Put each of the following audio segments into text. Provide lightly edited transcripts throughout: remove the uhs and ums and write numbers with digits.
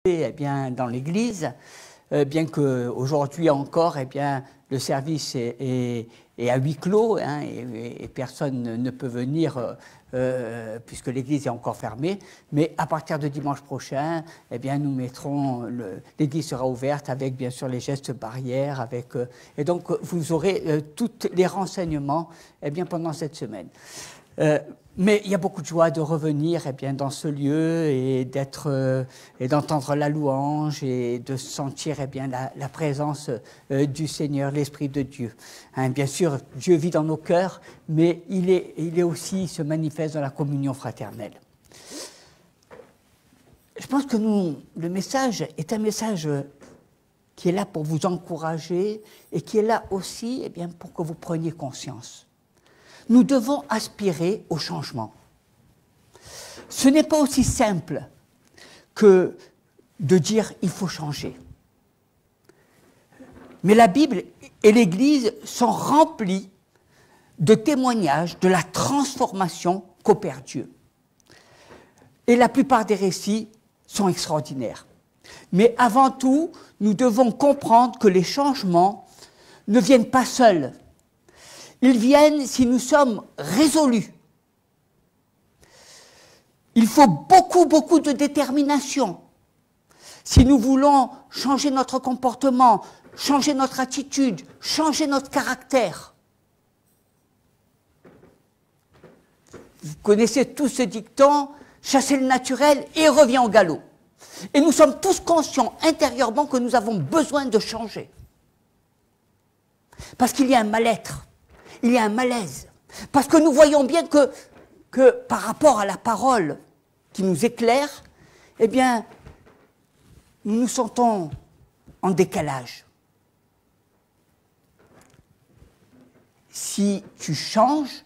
Eh bien, dans l'Église, bien qu'aujourd'hui encore, eh bien, le service est à huis clos, hein, et personne ne peut venir puisque l'Église est encore fermée. Mais à partir de dimanche prochain, eh bien, nous mettrons l'Église sera ouverte avec bien sûr les gestes barrières, et donc vous aurez tous les renseignements, eh bien, pendant cette semaine. Mais il y a beaucoup de joie de revenir, eh bien, dans ce lieu et d'entendre la louange et de sentir, eh bien, la présence du Seigneur, l'Esprit de Dieu. Hein, bien sûr, Dieu vit dans nos cœurs, mais il est aussi, il se manifeste dans la communion fraternelle. Je pense que le message est un message qui est là pour vous encourager et qui est là aussi, eh bien, pour que vous preniez conscience. Nous devons aspirer au changement. Ce n'est pas aussi simple que de dire « il faut changer ». Mais la Bible et l'Église sont remplies de témoignages de la transformation qu'opère Dieu. Et la plupart des récits sont extraordinaires. Mais avant tout, nous devons comprendre que les changements ne viennent pas seuls. Ils viennent si nous sommes résolus. Il faut beaucoup de détermination. Si nous voulons changer notre comportement, changer notre attitude, changer notre caractère. Vous connaissez tous ce dicton, chasser le naturel et revient au galop. Et nous sommes tous conscients intérieurement que nous avons besoin de changer. Parce qu'il y a un mal-être. Il y a un malaise. Parce que nous voyons bien que par rapport à la parole qui nous éclaire, eh bien, nous nous sentons en décalage. Si tu changes,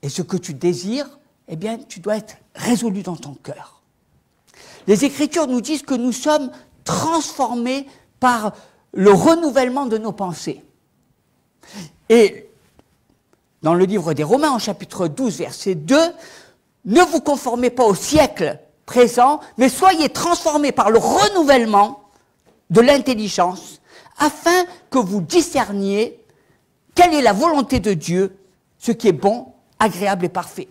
et ce que tu désires, eh bien, tu dois être résolu dans ton cœur. Les Écritures nous disent que nous sommes transformés par le renouvellement de nos pensées. Et dans le livre des Romains, en chapitre 12, verset 2, « Ne vous conformez pas au siècle présent, mais soyez transformés par le renouvellement de l'intelligence, afin que vous discerniez quelle est la volonté de Dieu, ce qui est bon, agréable et parfait. »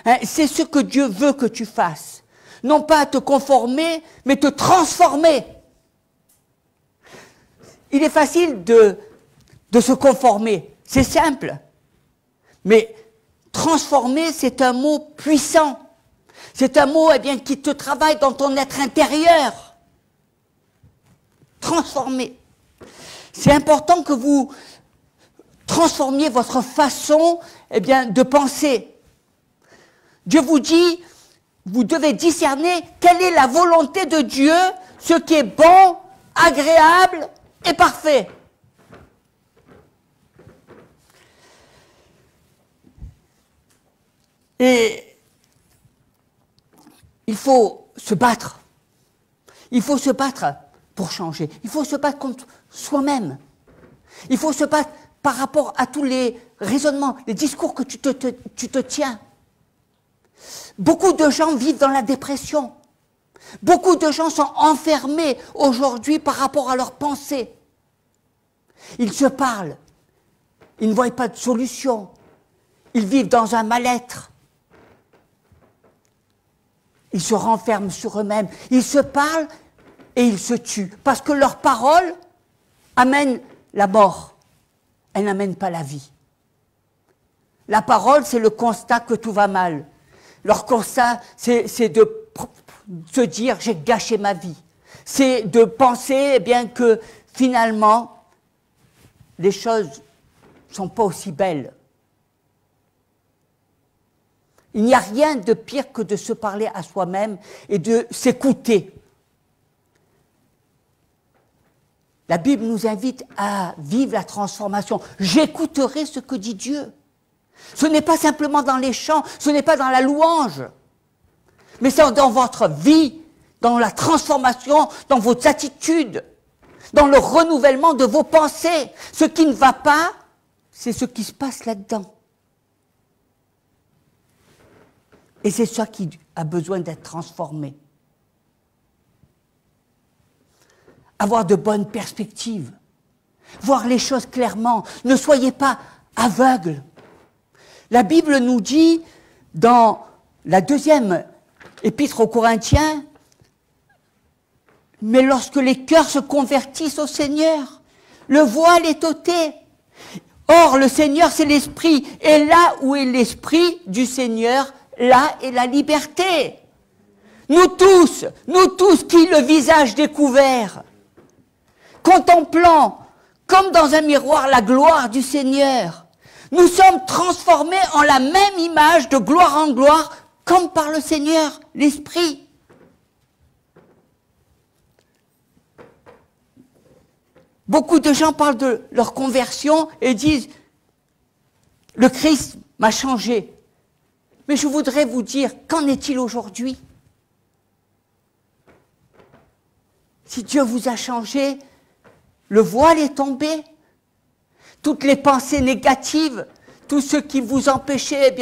Hein, c'est ce que Dieu veut que tu fasses. Non pas te conformer, mais te transformer. Il est facile de se conformer. C'est simple. Mais transformer, c'est un mot puissant. C'est un mot, eh bien, qui te travaille dans ton être intérieur. Transformer. C'est important que vous transformiez votre façon, eh bien, de penser. Dieu vous dit, vous devez discerner quelle est la volonté de Dieu, ce qui est bon, agréable et parfait. Et il faut se battre. Il faut se battre pour changer. Il faut se battre contre soi-même. Il faut se battre par rapport à tous les raisonnements, les discours que tu te tiens. Beaucoup de gens vivent dans la dépression. Beaucoup de gens sont enfermés aujourd'hui par rapport à leurs pensées. Ils se parlent. Ils ne voient pas de solution. Ils vivent dans un mal-être. Ils se renferment sur eux-mêmes. Ils se parlent et ils se tuent. Parce que leurs paroles amènent la mort. Elles n'amènent pas la vie. La parole, c'est le constat que tout va mal. Leur constat, c'est de se dire « j'ai gâché ma vie ». C'est de penser, eh bien, que finalement, les choses ne sont pas aussi belles. Il n'y a rien de pire que de se parler à soi-même et de s'écouter. La Bible nous invite à vivre la transformation. J'écouterai ce que dit Dieu. Ce n'est pas simplement dans les chants, ce n'est pas dans la louange, mais c'est dans votre vie, dans la transformation, dans vos attitudes, dans le renouvellement de vos pensées. Ce qui ne va pas, c'est ce qui se passe là-dedans. Et c'est ça qui a besoin d'être transformé. Avoir de bonnes perspectives. Voir les choses clairement. Ne soyez pas aveugles. La Bible nous dit, dans la deuxième épître aux Corinthiens, mais lorsque les cœurs se convertissent au Seigneur, le voile est ôté. Or, le Seigneur, c'est l'Esprit. Et là où est l'Esprit du Seigneur, là est la liberté. Nous tous qui le visage découvert, contemplant comme dans un miroir la gloire du Seigneur, nous sommes transformés en la même image de gloire en gloire, comme par le Seigneur, l'Esprit. Beaucoup de gens parlent de leur conversion et disent « Le Christ m'a changé ». Mais je voudrais vous dire, qu'en est-il aujourd'hui? Si Dieu vous a changé, le voile est tombé. Toutes les pensées négatives, tout ce qui vous empêchait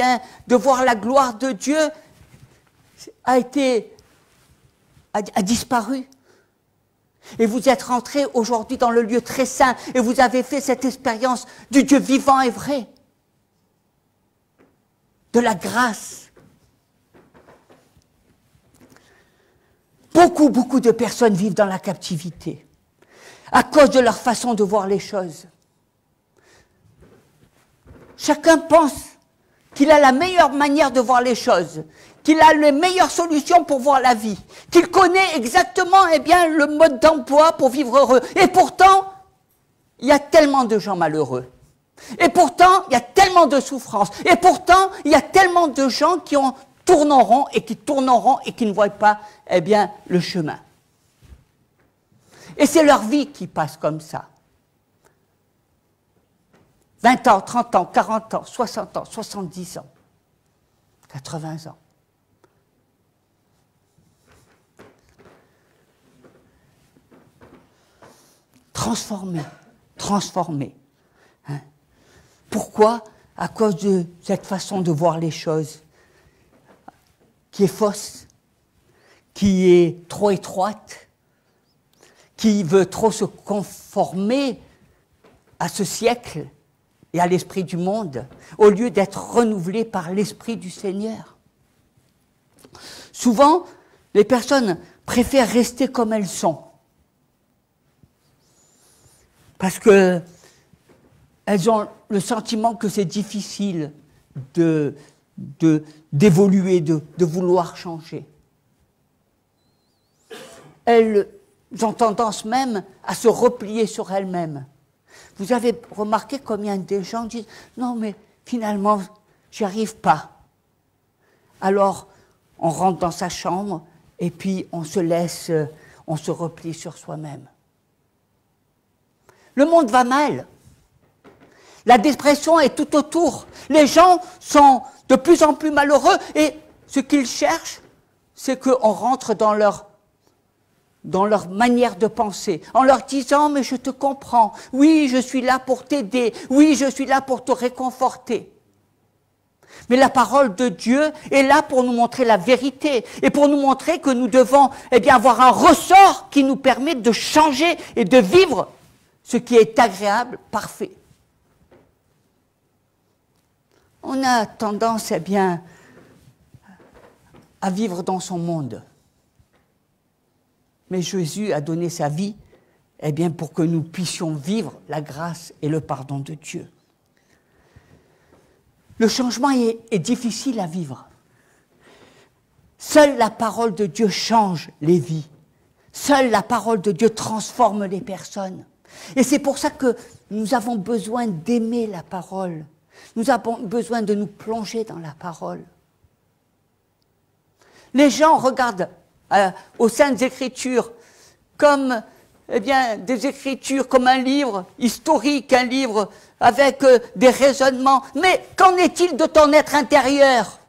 de voir la gloire de Dieu a disparu. Et vous êtes rentré aujourd'hui dans le lieu très saint et vous avez fait cette expérience du Dieu vivant et vrai, de la grâce. Beaucoup de personnes vivent dans la captivité à cause de leur façon de voir les choses. Chacun pense qu'il a la meilleure manière de voir les choses, qu'il a les meilleures solutions pour voir la vie, qu'il connaît exactement le mode d'emploi pour vivre heureux. Et pourtant, il y a tellement de gens malheureux. Et pourtant, il y a tellement de souffrances. Et pourtant, il y a tellement de gens qui tourneront et qui ne voient pas le chemin. Et c'est leur vie qui passe comme ça. 20 ans, 30 ans, 40 ans, 60 ans, 70 ans, 80 ans. Transformé. Hein? Pourquoi? À cause de cette façon de voir les choses qui est fausse, qui est trop étroite, qui veut trop se conformer à ce siècle et à l'esprit du monde, au lieu d'être renouvelé par l'esprit du Seigneur. Souvent, les personnes préfèrent rester comme elles sont, parce qu'elles ont le sentiment que c'est difficile d'évoluer, de vouloir changer. Elles ont tendance même à se replier sur elles-mêmes. Vous avez remarqué combien de gens disent « Non, mais finalement, j'y arrive pas ». Alors, on rentre dans sa chambre et puis on se replie sur soi-même. Le monde va mal. La dépression est tout autour. Les gens sont de plus en plus malheureux et ce qu'ils cherchent, c'est qu'on rentre dans leur manière de penser, en leur disant « mais je te comprends, oui, je suis là pour t'aider, oui, je suis là pour te réconforter ». Mais la parole de Dieu est là pour nous montrer la vérité et pour nous montrer que nous devons avoir un ressort qui nous permette de changer et de vivre ce qui est agréable, parfait. On a tendance à vivre dans son monde. Mais Jésus a donné sa vie pour que nous puissions vivre la grâce et le pardon de Dieu. Le changement est difficile à vivre. Seule la parole de Dieu change les vies. Seule la parole de Dieu transforme les personnes. Et c'est pour ça que nous avons besoin d'aimer la parole. Nous avons besoin de nous plonger dans la parole. Les gens regardent aux Saintes Écritures comme des Écritures, comme un livre historique, un livre avec des raisonnements. Mais qu'en est-il de ton être intérieur?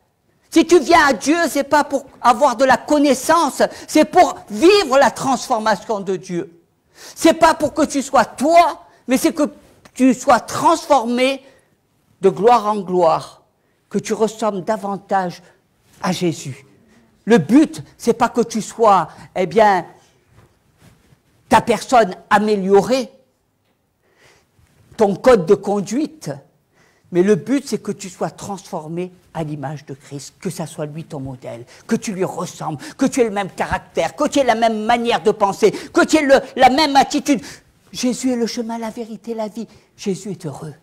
Si tu viens à Dieu, c'est pas pour avoir de la connaissance, c'est pour vivre la transformation de Dieu. C'est pas pour que tu sois toi, mais c'est que tu sois transformé de gloire en gloire, que tu ressembles davantage à Jésus. Le but, c'est pas que tu sois, eh bien, ta personne améliorée, ton code de conduite, mais le but, c'est que tu sois transformé à l'image de Christ, que ça soit lui ton modèle, que tu lui ressembles, que tu aies le même caractère, que tu aies la même manière de penser, que tu aies la même attitude. Jésus est le chemin, la vérité, la vie. Jésus est heureux.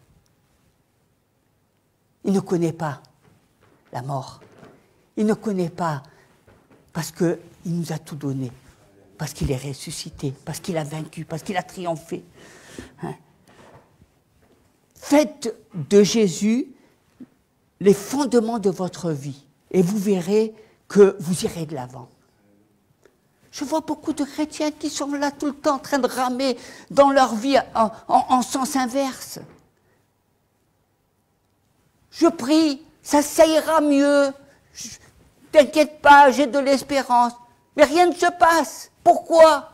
Il ne connaît pas la mort. Il ne connaît pas parce qu'il nous a tout donné, parce qu'il est ressuscité, parce qu'il a vaincu, parce qu'il a triomphé. Hein? Faites de Jésus les fondements de votre vie et vous verrez que vous irez de l'avant. Je vois beaucoup de chrétiens qui sont là tout le temps en train de ramer dans leur vie en sens inverse. Je prie, ça ira mieux. T'inquiète pas, j'ai de l'espérance. Mais rien ne se passe. Pourquoi?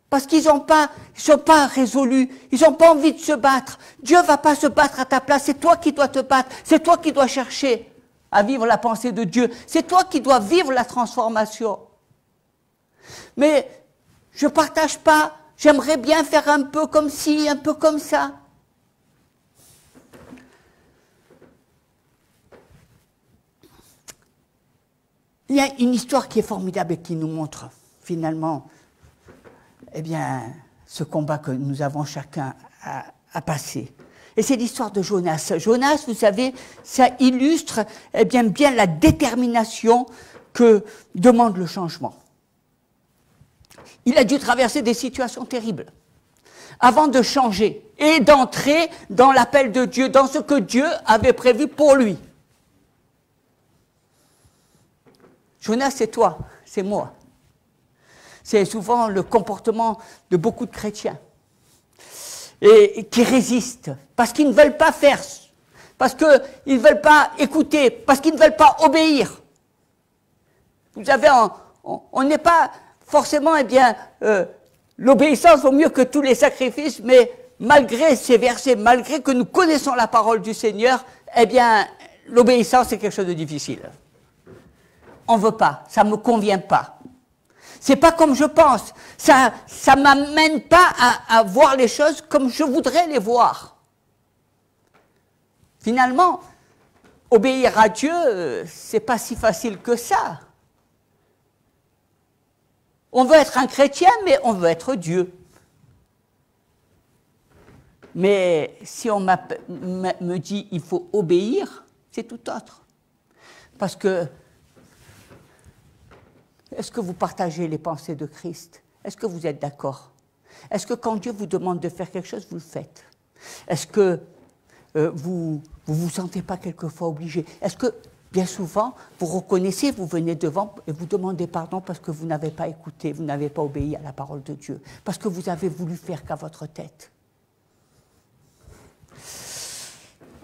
Parce qu'ils ne sont pas résolus, ils n'ont pas envie de se battre. Dieu ne va pas se battre à ta place, c'est toi qui dois te battre, c'est toi qui dois chercher à vivre la pensée de Dieu, c'est toi qui dois vivre la transformation. Mais je ne partage pas, j'aimerais bien faire un peu comme ci, un peu comme ça. Il y a une histoire qui est formidable et qui nous montre finalement, eh bien, ce combat que nous avons chacun à passer. Et c'est l'histoire de Jonas. Jonas, vous savez, ça illustre eh bien la détermination que demande le changement. Il a dû traverser des situations terribles avant de changer et d'entrer dans l'appel de Dieu, dans ce que Dieu avait prévu pour lui. Jonas, c'est toi, c'est moi. C'est souvent le comportement de beaucoup de chrétiens et qui résistent parce qu'ils ne veulent pas faire, parce qu'ils ne veulent pas écouter, parce qu'ils ne veulent pas obéir. Vous savez, on n'est pas forcément, eh bien, l'obéissance vaut mieux que tous les sacrifices, mais malgré ces versets, malgré que nous connaissons la parole du Seigneur, eh bien, l'obéissance est quelque chose de difficile. On ne veut pas, ça ne me convient pas. C'est pas comme je pense. Ça m'amène pas à voir les choses comme je voudrais les voir. Finalement, obéir à Dieu, c'est pas si facile que ça. On veut être un chrétien, mais on veut être Dieu. Mais si on me dit il faut obéir, c'est tout autre. Parce que est-ce que vous partagez les pensées de Christ? Est-ce que vous êtes d'accord? Est-ce que quand Dieu vous demande de faire quelque chose, vous le faites? Est-ce que vous vous sentez pas quelquefois obligé? Est-ce que, bien souvent, vous reconnaissez, vous venez devant et vous demandez pardon parce que vous n'avez pas écouté, vous n'avez pas obéi à la parole de Dieu, parce que vous avez voulu faire qu'à votre tête?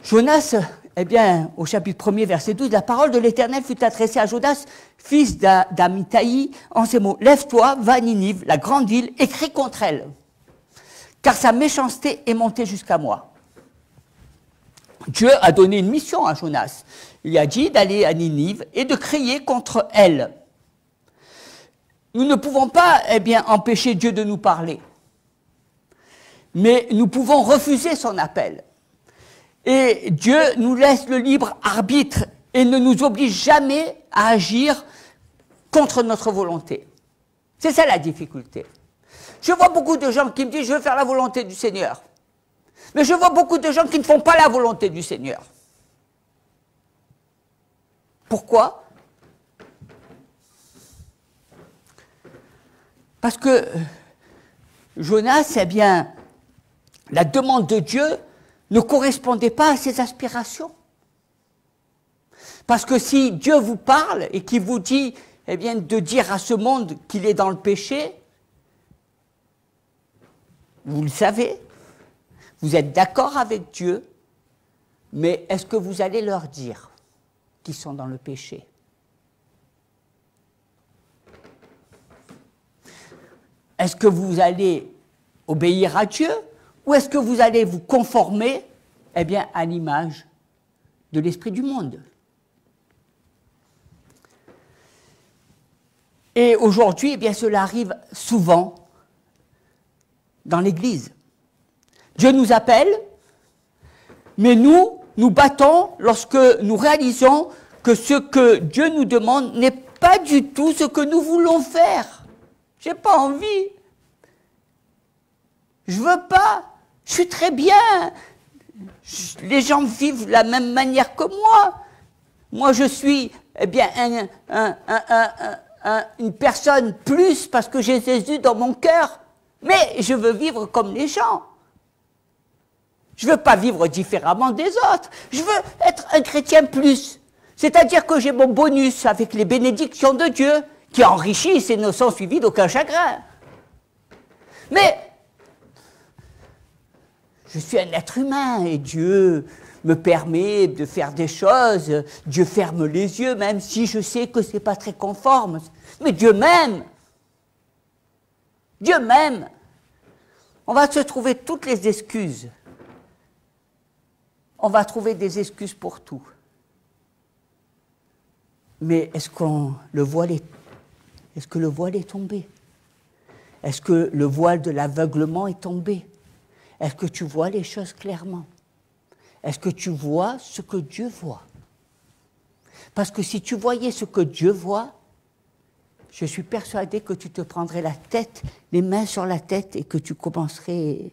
Jonas, eh bien, au chapitre 1er, verset 12, la parole de l'Éternel fut adressée à Jonas, fils d'Amittai, en ces mots: lève-toi, va à Ninive, la grande ville, et crie contre elle, car sa méchanceté est montée jusqu'à moi. Dieu a donné une mission à Jonas. Il a dit d'aller à Ninive et de crier contre elle. Nous ne pouvons pas, eh bien, empêcher Dieu de nous parler, mais nous pouvons refuser son appel. Et Dieu nous laisse le libre arbitre et ne nous oblige jamais à agir contre notre volonté. C'est ça la difficulté. Je vois beaucoup de gens qui me disent « je veux faire la volonté du Seigneur ». Mais je vois beaucoup de gens qui ne font pas la volonté du Seigneur. Pourquoi? Parce que Jonas, eh bien, la demande de Dieu ne correspondait pas à ses aspirations. Parce que si Dieu vous parle et qu'il vous dit, eh bien, de dire à ce monde qu'il est dans le péché, vous le savez, vous êtes d'accord avec Dieu, mais est-ce que vous allez leur dire qu'ils sont dans le péché? Est-ce que vous allez obéir à Dieu? Ou est-ce que vous allez vous conformer, eh bien, à l'image de l'esprit du monde, Et aujourd'hui, eh bien, cela arrive souvent dans l'Église. Dieu nous appelle, mais nous battons lorsque nous réalisons que ce que Dieu nous demande n'est pas du tout ce que nous voulons faire. J'ai pas envie. Je veux pas. Je suis très bien. Les gens vivent de la même manière que moi. Moi, je suis, eh bien, une personne plus parce que j'ai Jésus dans mon cœur. Mais je veux vivre comme les gens. Je ne veux pas vivre différemment des autres. Je veux être un chrétien plus. C'est-à-dire que j'ai mon bonus avec les bénédictions de Dieu qui enrichissent et ne sont suivies d'aucun chagrin. Mais je suis un être humain et Dieu me permet de faire des choses. Dieu ferme les yeux même si je sais que ce n'est pas très conforme. Mais Dieu m'aime. Dieu m'aime. On va se trouver toutes les excuses. On va trouver des excuses pour tout. Mais est-ce que le voile est tombé? Est-ce que le voile de l'aveuglement est tombé? Est-ce que tu vois les choses clairement? Est-ce que tu vois ce que Dieu voit? Parce que si tu voyais ce que Dieu voit, je suis persuadé que tu te prendrais la tête, les mains sur la tête et que tu commencerais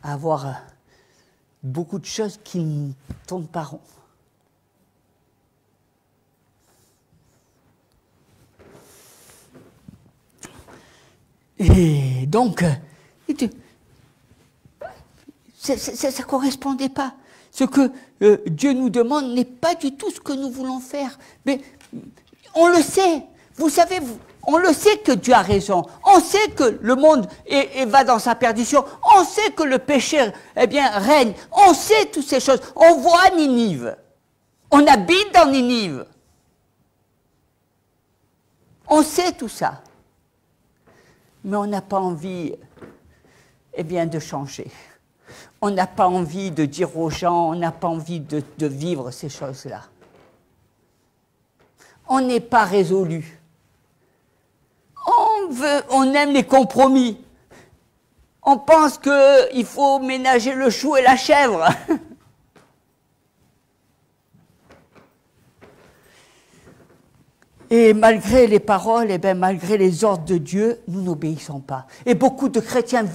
à avoir beaucoup de choses qui ne tournent pas rond. Et donc, ça ne correspondait pas. Ce que Dieu nous demande n'est pas du tout ce que nous voulons faire. Mais on le sait. Vous savez, on le sait que Dieu a raison. On sait que le monde va dans sa perdition. On sait que le péché, eh bien, règne. On sait toutes ces choses. On voit Ninive. On habite dans Ninive. On sait tout ça. Mais on n'a pas envie, eh bien, de changer. On n'a pas envie de dire aux gens, on n'a pas envie de vivre ces choses-là. On n'est pas résolu. On aime les compromis. On pense qu'il faut ménager le chou et la chèvre. Et malgré les paroles, et bien malgré les ordres de Dieu, nous n'obéissons pas. Et beaucoup de chrétiens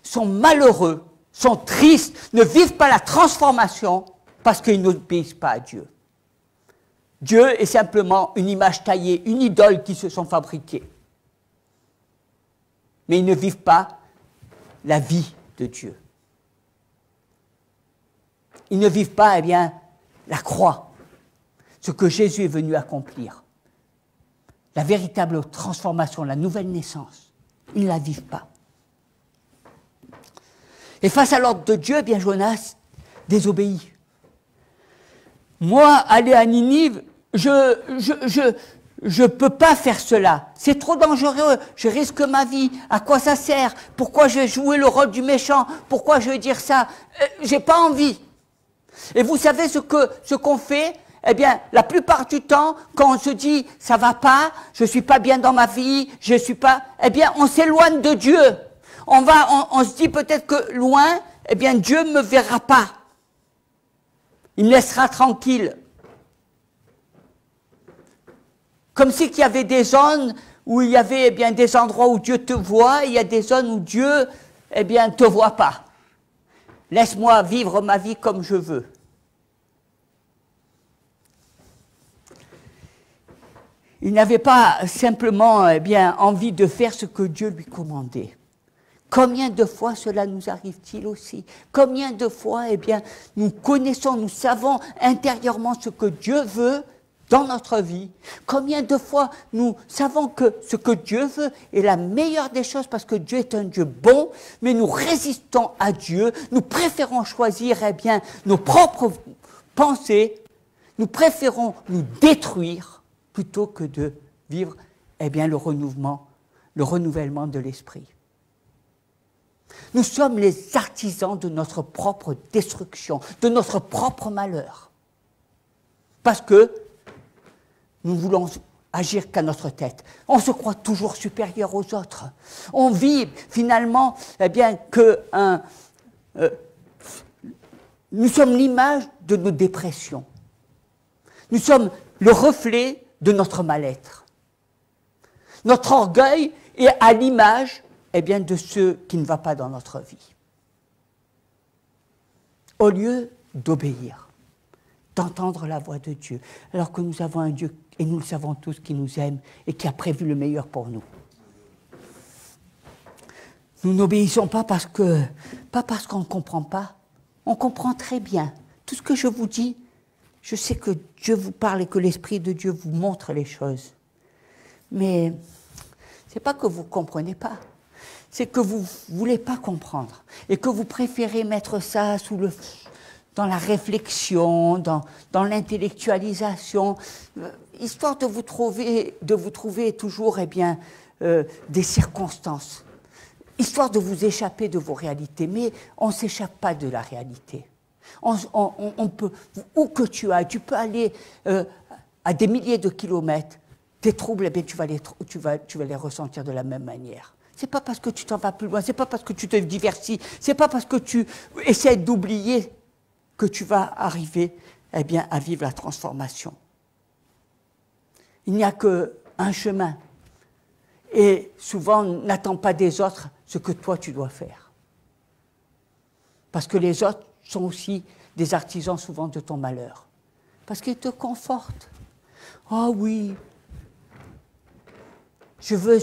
sont malheureux, sont tristes, ne vivent pas la transformation parce qu'ils n'obéissent pas à Dieu. Dieu est simplement une image taillée, une idole qu'ils se sont fabriquées. Mais ils ne vivent pas la vie de Dieu. Ils ne vivent pas, eh bien, la croix, ce que Jésus est venu accomplir. La véritable transformation, la nouvelle naissance. Ils ne la vivent pas. Et face à l'ordre de Dieu, eh bien Jonas désobéit. Moi, aller à Ninive, je peux pas faire cela. C'est trop dangereux. Je risque ma vie. À quoi ça sert? Pourquoi je vais jouer le rôle du méchant? Pourquoi je vais dire ça? J'ai pas envie. Et vous savez ce qu'on fait? Eh bien, la plupart du temps, quand on se dit « ça va pas, je suis pas bien dans ma vie, je suis pas… » Eh bien, on s'éloigne de Dieu. On se dit peut-être que loin, eh bien, Dieu ne me verra pas. Il me laissera tranquille. Comme si il y avait des zones où il y avait eh bien, des endroits où Dieu te voit, et il y a des zones où Dieu eh bien, ne te voit pas. Laisse-moi vivre ma vie comme je veux. Il n'avait pas simplement eh bien, envie de faire ce que Dieu lui commandait. Combien de fois cela nous arrive-t-il aussi? Combien de fois eh bien, nous connaissons, nous savons intérieurement ce que Dieu veut dans notre vie? Combien de fois nous savons que ce que Dieu veut est la meilleure des choses parce que Dieu est un Dieu bon, mais nous résistons à Dieu, nous préférons choisir eh bien, nos propres pensées, nous préférons nous détruire plutôt que de vivre eh bien, le renouvellement de l'esprit. Nous sommes les artisans de notre propre destruction, de notre propre malheur. Parce que nous voulons agir qu'à notre tête. On se croit toujours supérieur aux autres. On vit finalement, eh bien, nous sommes l'image de nos dépressions. Nous sommes le reflet de notre mal-être. Notre orgueil est à l'image, eh bien, de ce qui ne va pas dans notre vie. Au lieu d'obéir, d'entendre la voix de Dieu, alors que nous avons un Dieu, et nous le savons tous, qui nous aime et qui a prévu le meilleur pour nous. Nous n'obéissons pas parce qu'on ne comprend pas. On comprend très bien. Tout ce que je vous dis, je sais que Dieu vous parle et que l'Esprit de Dieu vous montre les choses. Mais ce n'est pas que vous ne comprenez pas. C'est que vous ne voulez pas comprendre. Et que vous préférez mettre ça dans la réflexion, dans l'intellectualisation, histoire de vous trouver toujours, eh bien, des circonstances. Histoire de vous échapper de vos réalités. Mais on ne s'échappe pas de la réalité. On peut, où que tu ailles, tu peux aller à des milliers de kilomètres, tes troubles, eh bien, tu vas les ressentir de la même manière. C'est pas parce que tu t'en vas plus loin, c'est pas parce que tu te diversifies, c'est pas parce que tu essaies d'oublier que tu vas arriver, eh bien, à vivre la transformation. Il n'y a qu'un chemin. Et souvent, n'attends pas des autres ce que toi tu dois faire. Parce que les autres sont aussi des artisans souvent de ton malheur. Parce qu'ils te confortent. Oh oui, je veux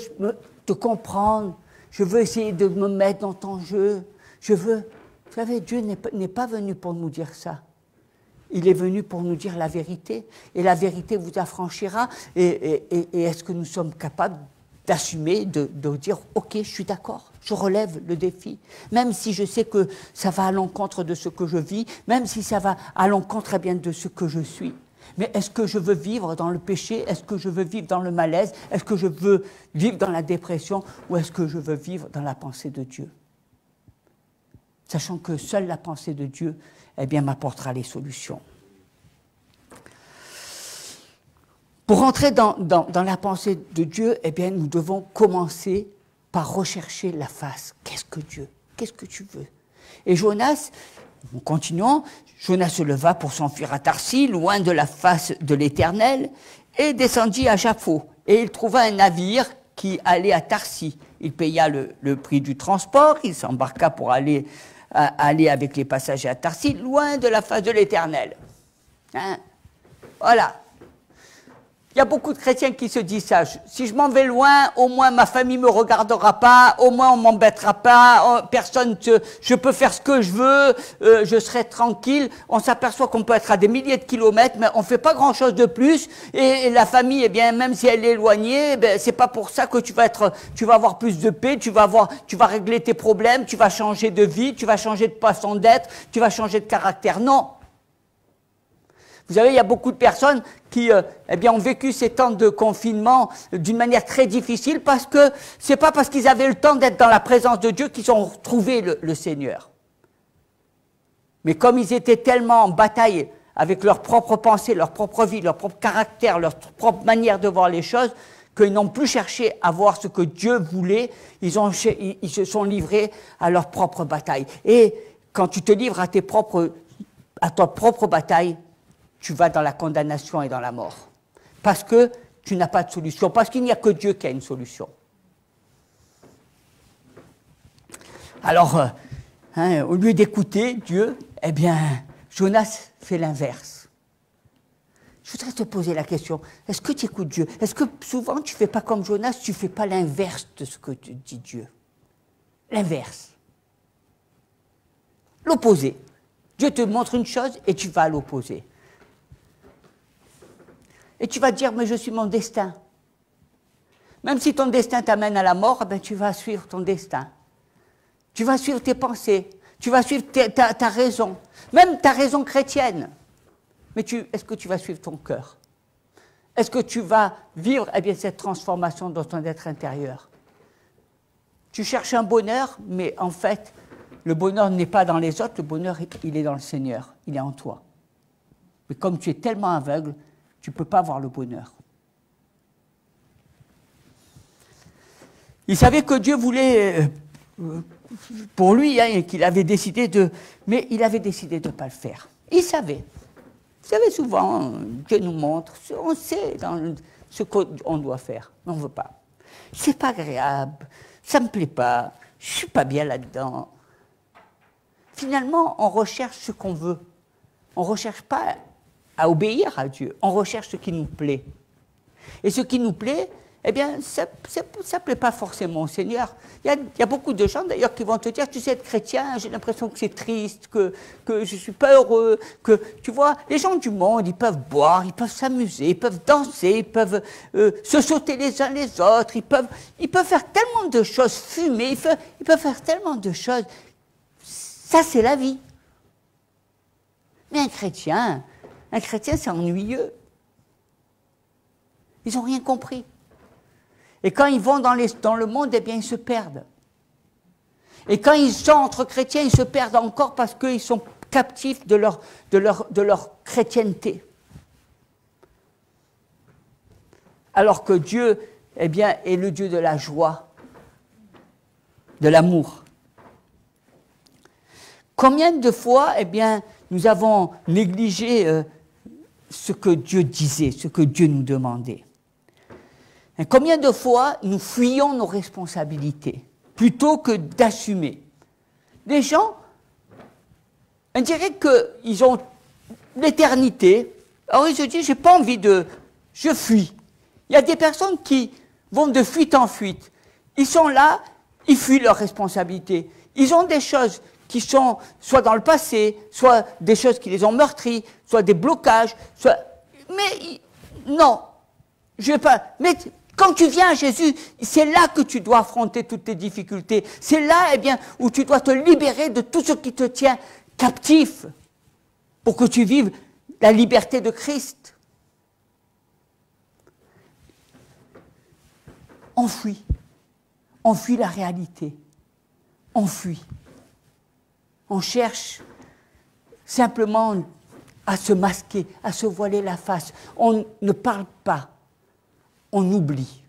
te comprendre, je veux essayer de me mettre dans ton jeu, Vous savez, Dieu n'est pas venu pour nous dire ça. Il est venu pour nous dire la vérité. Et la vérité vous affranchira. Et est-ce que nous sommes capables d'assumer, de dire « Ok, je suis d'accord, je relève le défi ». Même si je sais que ça va à l'encontre de ce que je vis, même si ça va à l'encontre eh bien, de ce que je suis. Mais est-ce que je veux vivre dans le péché? Est-ce que je veux vivre dans le malaise? Est-ce que je veux vivre dans la dépression? Ou est-ce que je veux vivre dans la pensée de Dieu? Sachant que seule la pensée de Dieu eh bien, m'apportera les solutions. Pour entrer dans la pensée de Dieu, eh bien, nous devons commencer par rechercher la face. Qu'est-ce que Dieu? Qu'est-ce que tu veux? Et Jonas, en continuant, Jonas se leva pour s'enfuir à Tarsis, loin de la face de l'Éternel, et descendit à Jaffo. Et il trouva un navire qui allait à Tarsis. Il paya le prix du transport, il s'embarqua pour aller avec les passagers à Tarsis, loin de la face de l'Éternel. Hein? Voilà. Il y a beaucoup de chrétiens qui se disent ça. Si je m'en vais loin, au moins ma famille ne me regardera pas, au moins on ne m'embêtera pas, je peux faire ce que je veux, je serai tranquille. On s'aperçoit qu'on peut être à des milliers de kilomètres, mais on ne fait pas grand-chose de plus. Et la famille, eh bien, même si elle est éloignée, ben, c'est pas pour ça que tu vas avoir plus de paix, tu vas régler tes problèmes, tu vas changer de vie, tu vas changer de façon d'être, tu vas changer de caractère. Non. Vous savez, il y a beaucoup de personnes qui eh bien, ont vécu ces temps de confinement d'une manière très difficile parce que c'est pas parce qu'ils avaient le temps d'être dans la présence de Dieu qu'ils ont trouvé le Seigneur. Mais comme ils étaient tellement en bataille avec leurs propres pensées, leur propre vie, leur propre caractère, leur propre manière de voir les choses, qu'ils n'ont plus cherché à voir ce que Dieu voulait, ils se sont livrés à leur propre bataille. Et quand tu te livres à ta propre bataille, tu vas dans la condamnation et dans la mort. Parce que tu n'as pas de solution. Parce qu'il n'y a que Dieu qui a une solution. Alors, au lieu d'écouter Dieu, eh bien, Jonas fait l'inverse. Je voudrais te poser la question, est-ce que tu écoutes Dieu? Est-ce que souvent tu ne fais pas comme Jonas, tu ne fais pas l'inverse de ce que te dit Dieu? L'inverse. L'opposé. Dieu te montre une chose et tu vas à l'opposé. Et tu vas te dire, mais je suis mon destin. Même si ton destin t'amène à la mort, ben tu vas suivre ton destin. Tu vas suivre tes pensées. Tu vas suivre ta raison. Même ta raison chrétienne. Mais est-ce que tu vas suivre ton cœur? Est-ce que tu vas vivre eh bien, cette transformation dans ton être intérieur? Tu cherches un bonheur, mais en fait, le bonheur n'est pas dans les autres, le bonheur, il est dans le Seigneur. Il est en toi. Mais comme tu es tellement aveugle, tu ne peux pas voir le bonheur. Il savait que Dieu voulait pour lui, hein, qu'il avait décidé de... Mais il avait décidé de ne pas le faire. Il savait. Vous savez, souvent, Dieu nous montre, on sait dans ce qu'on doit faire, mais on ne veut pas. C'est pas agréable, ça ne me plaît pas, je ne suis pas bien là-dedans. Finalement, on recherche ce qu'on veut. On ne recherche pas à obéir à Dieu, on recherche ce qui nous plaît. Et ce qui nous plaît, eh bien, ça ne plaît pas forcément au Seigneur. Il y a beaucoup de gens, d'ailleurs, qui vont te dire, tu sais, être chrétien, j'ai l'impression que c'est triste, que je ne suis pas heureux, que, tu vois, les gens du monde, ils peuvent boire, ils peuvent s'amuser, ils peuvent danser, ils peuvent se sauter les uns les autres, ils peuvent faire tellement de choses, fumer, ils peuvent faire tellement de choses. Ça, c'est la vie. Mais un chrétien, c'est ennuyeux. Ils n'ont rien compris. Et quand ils vont dans le monde, eh bien, ils se perdent. Et quand ils sont entre chrétiens, ils se perdent encore parce qu'ils sont captifs de leur chrétienté. Alors que Dieu, eh bien, est le Dieu de la joie, de l'amour. Combien de fois, eh bien, nous avons négligé ce que Dieu disait, ce que Dieu nous demandait? Et combien de fois nous fuyons nos responsabilités plutôt que d'assumer? Les gens, on dirait qu'ils ont l'éternité, alors ils se disent, j'ai pas envie je fuis. Il y a des personnes qui vont de fuite en fuite. Ils sont là, ils fuient leurs responsabilités. Ils ont des choses qui sont soit dans le passé, soit des choses qui les ont meurtries, soit des blocages, mais non, je vais pas. Mais quand tu viens à Jésus, c'est là que tu dois affronter toutes tes difficultés. C'est là, eh bien, où tu dois te libérer de tout ce qui te tient captif pour que tu vives la liberté de Christ. On fuit la réalité, on fuit. On cherche simplement à se masquer, à se voiler la face. On ne parle pas, on oublie.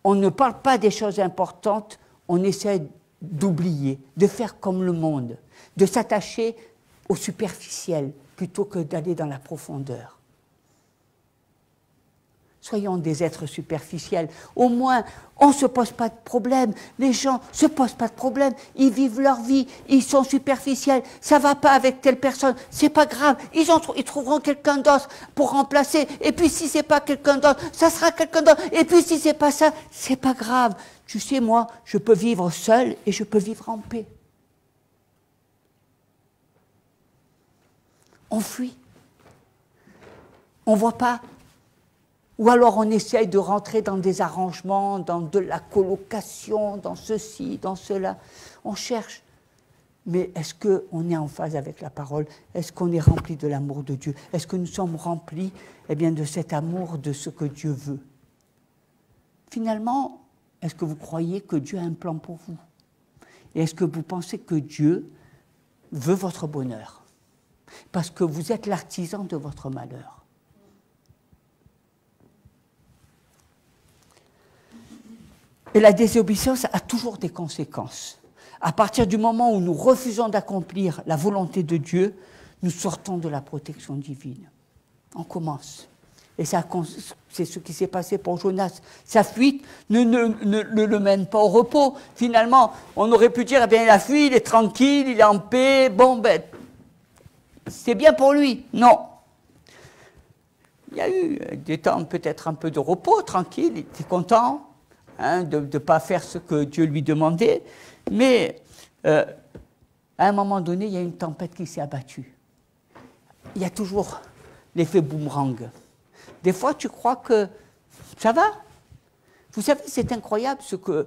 On ne parle pas des choses importantes, on essaie d'oublier, de faire comme le monde, de s'attacher au superficiel plutôt que d'aller dans la profondeur. Soyons des êtres superficiels. Au moins, on ne se pose pas de problème. Les gens ne se posent pas de problème. Ils vivent leur vie. Ils sont superficiels. Ça ne va pas avec telle personne. Ce n'est pas grave. Ils trouveront quelqu'un d'autre pour remplacer. Et puis, si ce n'est pas quelqu'un d'autre, ça sera quelqu'un d'autre. Et puis, si ce n'est pas ça, ce n'est pas grave. Tu sais, moi, je peux vivre seul et je peux vivre en paix. On fuit. On ne voit pas. Ou alors on essaye de rentrer dans des arrangements, dans de la colocation, dans ceci, dans cela. On cherche. Mais est-ce qu'on est en phase avec la parole? Est-ce qu'on est rempli de l'amour de Dieu? Est-ce que nous sommes remplis, eh bien, de cet amour, de ce que Dieu veut? Finalement, est-ce que vous croyez que Dieu a un plan pour vous? Et est-ce que vous pensez que Dieu veut votre bonheur? Parce que vous êtes l'artisan de votre malheur. Et la désobéissance a toujours des conséquences. À partir du moment où nous refusons d'accomplir la volonté de Dieu, nous sortons de la protection divine. On commence. Et ça, c'est ce qui s'est passé pour Jonas. Sa fuite ne le mène pas au repos. Finalement, on aurait pu dire, eh bien, il a fui, il est tranquille, il est en paix, bon, ben, c'est bien pour lui. Non. Il y a eu des temps peut-être un peu de repos, tranquille, il était content. De ne pas faire ce que Dieu lui demandait, mais à un moment donné, il y a une tempête qui s'est abattue. Il y a toujours l'effet boomerang. Des fois, tu crois que ça va. Vous savez, c'est incroyable ce que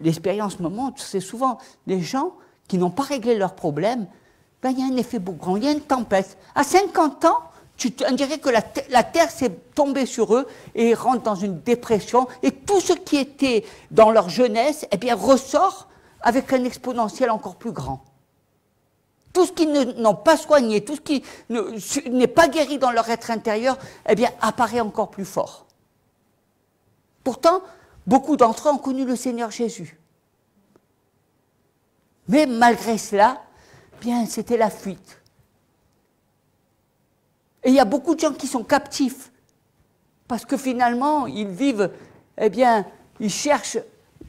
l'expérience me montre, c'est souvent des gens qui n'ont pas réglé leurs problèmes, ben, il y a un effet boomerang, il y a une tempête. À 50 ans, on dirait que la terre s'est tombée sur eux et ils rentrent dans une dépression. Et tout ce qui était dans leur jeunesse, eh bien, ressort avec un exponentiel encore plus grand. Tout ce qu'ils n'ont pas soigné, tout ce qui n'est pas guéri dans leur être intérieur, eh bien, apparaît encore plus fort. Pourtant, beaucoup d'entre eux ont connu le Seigneur Jésus. Mais malgré cela, bien, c'était la fuite. Et il y a beaucoup de gens qui sont captifs, parce que finalement, ils vivent, eh bien, ils cherchent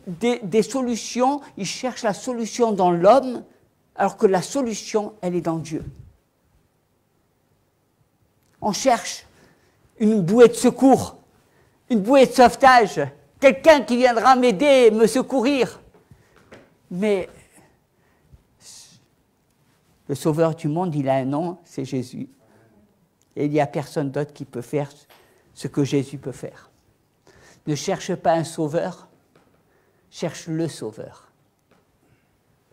des solutions, ils cherchent la solution dans l'homme, alors que la solution, elle est dans Dieu. On cherche une bouée de secours, une bouée de sauvetage, quelqu'un qui viendra m'aider, me secourir. Mais le Sauveur du monde, il a un nom, c'est Jésus. Et il n'y a personne d'autre qui peut faire ce que Jésus peut faire. Ne cherche pas un sauveur, cherche le Sauveur.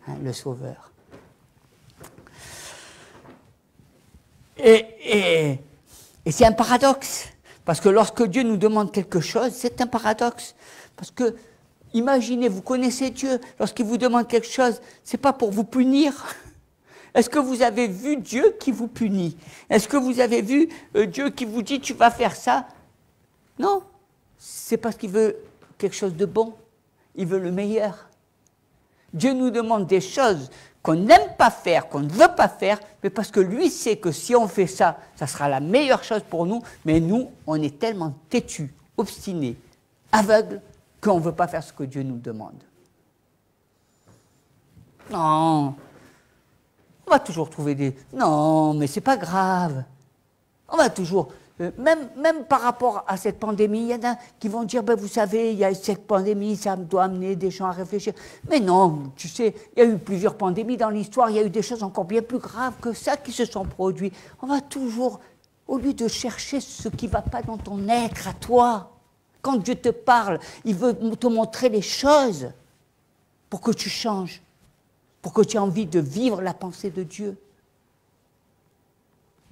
Hein, le Sauveur. Et c'est un paradoxe, parce que lorsque Dieu nous demande quelque chose, c'est un paradoxe. Parce que, imaginez, vous connaissez Dieu, lorsqu'il vous demande quelque chose, ce n'est pas pour vous punir. Est-ce que vous avez vu Dieu qui vous punit? Est-ce que vous avez vu Dieu qui vous dit tu vas faire ça? Non, c'est parce qu'il veut quelque chose de bon. Il veut le meilleur. Dieu nous demande des choses qu'on n'aime pas faire, qu'on ne veut pas faire, mais parce que lui sait que si on fait ça, ça sera la meilleure chose pour nous, mais nous, on est tellement têtus, obstinés, aveugles, qu'on ne veut pas faire ce que Dieu nous demande. Non, on va toujours trouver des... Non, mais c'est pas grave. On va toujours... Même par rapport à cette pandémie, il y en a qui vont dire, ben, vous savez, il y a cette pandémie, ça doit amener des gens à réfléchir. Mais non, tu sais, il y a eu plusieurs pandémies dans l'histoire, il y a eu des choses encore bien plus graves que ça qui se sont produites. On va toujours, au lieu de chercher ce qui ne va pas dans ton être à toi, quand Dieu te parle, il veut te montrer les choses pour que tu changes, pour que tu aies envie de vivre la pensée de Dieu.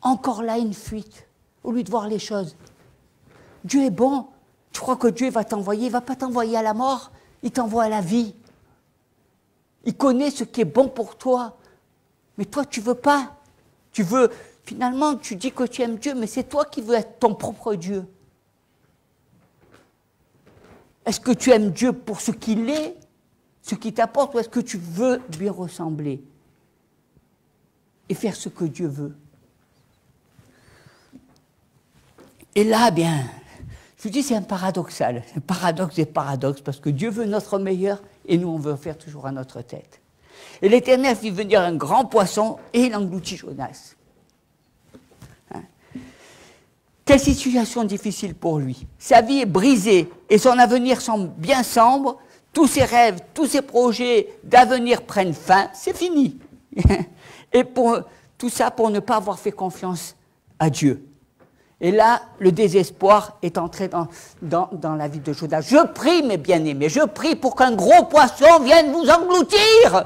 Encore là, une fuite. Au lieu de voir les choses. Dieu est bon. Tu crois que Dieu va t'envoyer? Il ne va pas t'envoyer à la mort, il t'envoie à la vie. Il connaît ce qui est bon pour toi. Mais toi, tu ne veux pas. Tu veux, finalement, tu dis que tu aimes Dieu, mais c'est toi qui veux être ton propre Dieu. Est-ce que tu aimes Dieu pour ce qu'il est, ce qu'il t'apporte, ou est-ce que tu veux lui ressembler et faire ce que Dieu veut? Et là, bien, je vous dis, c'est un paradoxal, un paradoxe des paradoxes, parce que Dieu veut notre meilleur et nous, on veut faire toujours à notre tête. Et l'Éternel fit venir un grand poisson et il engloutit Jonas. Hein? Quelle situation difficile pour lui. Sa vie est brisée et son avenir semble bien sombre. Tous ses rêves, tous ses projets d'avenir prennent fin. C'est fini. Et tout ça pour ne pas avoir fait confiance à Dieu. Et là, le désespoir est entré dans la vie de Jonas. Je prie, mes bien-aimés, je prie pour qu'un gros poisson vienne vous engloutir.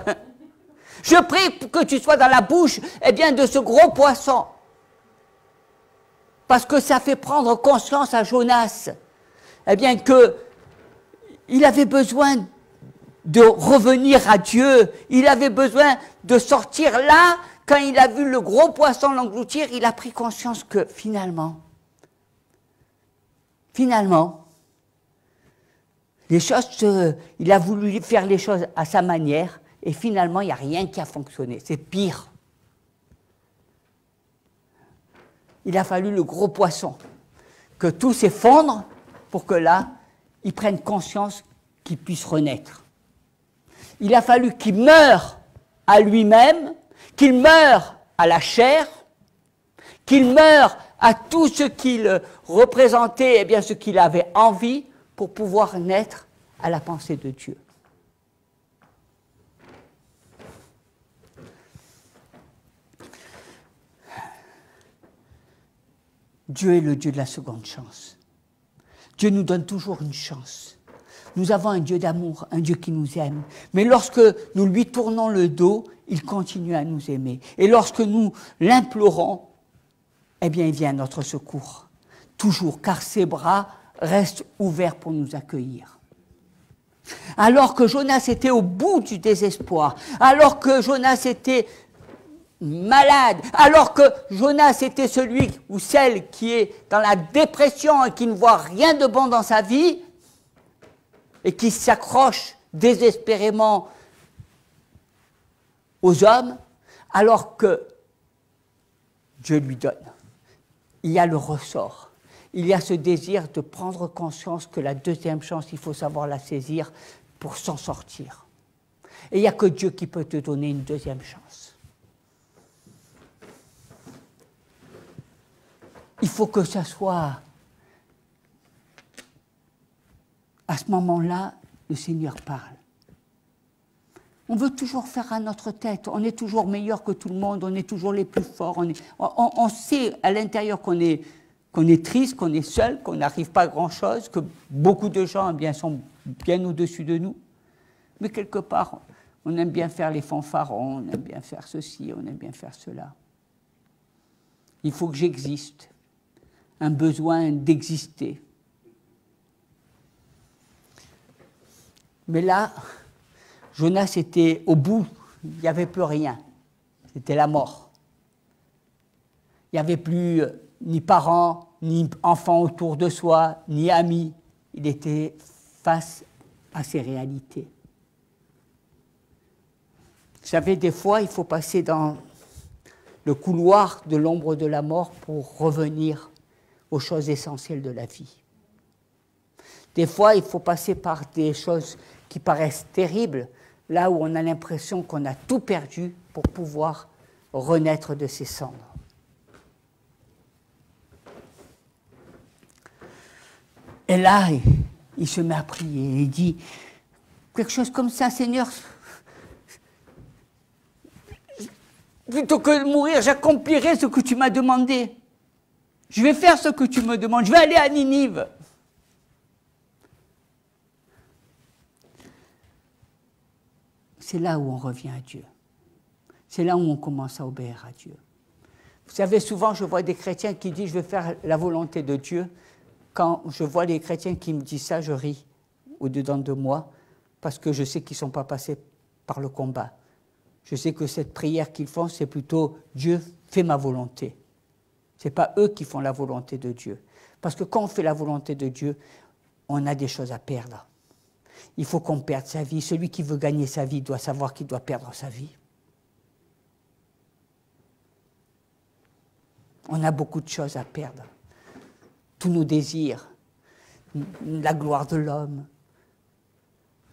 Je prie pour que tu sois dans la bouche, eh bien, de ce gros poisson. Parce que ça fait prendre conscience à Jonas, eh bien, qu'il avait besoin de revenir à Dieu. Il avait besoin de sortir là. Quand il a vu le gros poisson l'engloutir, il a pris conscience que finalement, les choses, il a voulu faire les choses à sa manière, et finalement, il n'y a rien qui a fonctionné. C'est pire. Il a fallu le gros poisson, que tout s'effondre pour que là, il prenne conscience qu'il puisse renaître. Il a fallu qu'il meure à lui-même, qu'il meure à la chair, qu'il meure à tout ce qu'il représentait, eh bien ce qu'il avait envie, pour pouvoir naître à la pensée de Dieu. Dieu est le Dieu de la seconde chance. Dieu nous donne toujours une chance. Nous avons un Dieu d'amour, un Dieu qui nous aime. Mais lorsque nous lui tournons le dos, il continue à nous aimer. Et lorsque nous l'implorons, eh bien, il vient à notre secours. Toujours, car ses bras restent ouverts pour nous accueillir. Alors que Jonas était au bout du désespoir, alors que Jonas était malade, alors que Jonas était celui ou celle qui est dans la dépression et qui ne voit rien de bon dans sa vie, et qui s'accroche désespérément aux hommes, alors que Dieu lui donne. Il y a le ressort. Il y a ce désir de prendre conscience que la deuxième chance, il faut savoir la saisir pour s'en sortir. Et il n'y a que Dieu qui peut te donner une deuxième chance. Il faut que ça soit, à ce moment-là, le Seigneur parle. On veut toujours faire à notre tête, on est toujours meilleur que tout le monde, on est toujours les plus forts, on sait à l'intérieur qu'on est triste, qu'on est seul, qu'on n'arrive pas à grand-chose, que beaucoup de gens eh bien, sont bien au-dessus de nous. Mais quelque part, on aime bien faire les fanfarons, on aime bien faire ceci, on aime bien faire cela. Il faut que j'existe, un besoin d'exister. Mais là, Jonas était au bout, il n'y avait plus rien, c'était la mort. Il n'y avait plus ni parents, ni enfants autour de soi, ni amis. Il était face à ces réalités. Vous savez, des fois, il faut passer dans le couloir de l'ombre de la mort pour revenir aux choses essentielles de la vie. Des fois, il faut passer par des choses qui paraissent terribles, là où on a l'impression qu'on a tout perdu pour pouvoir renaître de ses cendres. Et là, il se met à prier, il dit quelque chose comme ça, Seigneur, plutôt que de mourir, j'accomplirai ce que tu m'as demandé. Je vais faire ce que tu me demandes, je vais aller à Ninive. C'est là où on revient à Dieu. C'est là où on commence à obéir à Dieu. Vous savez, souvent, je vois des chrétiens qui disent « je vais faire la volonté de Dieu ». Quand je vois les chrétiens qui me disent ça, je ris au-dedans de moi, parce que je sais qu'ils ne sont pas passés par le combat. Je sais que cette prière qu'ils font, c'est plutôt « Dieu, fais ma volonté ». Ce n'est pas eux qui font la volonté de Dieu. Parce que quand on fait la volonté de Dieu, on a des choses à perdre. Il faut qu'on perde sa vie. Celui qui veut gagner sa vie doit savoir qu'il doit perdre sa vie. On a beaucoup de choses à perdre. Tous nos désirs, la gloire de l'homme,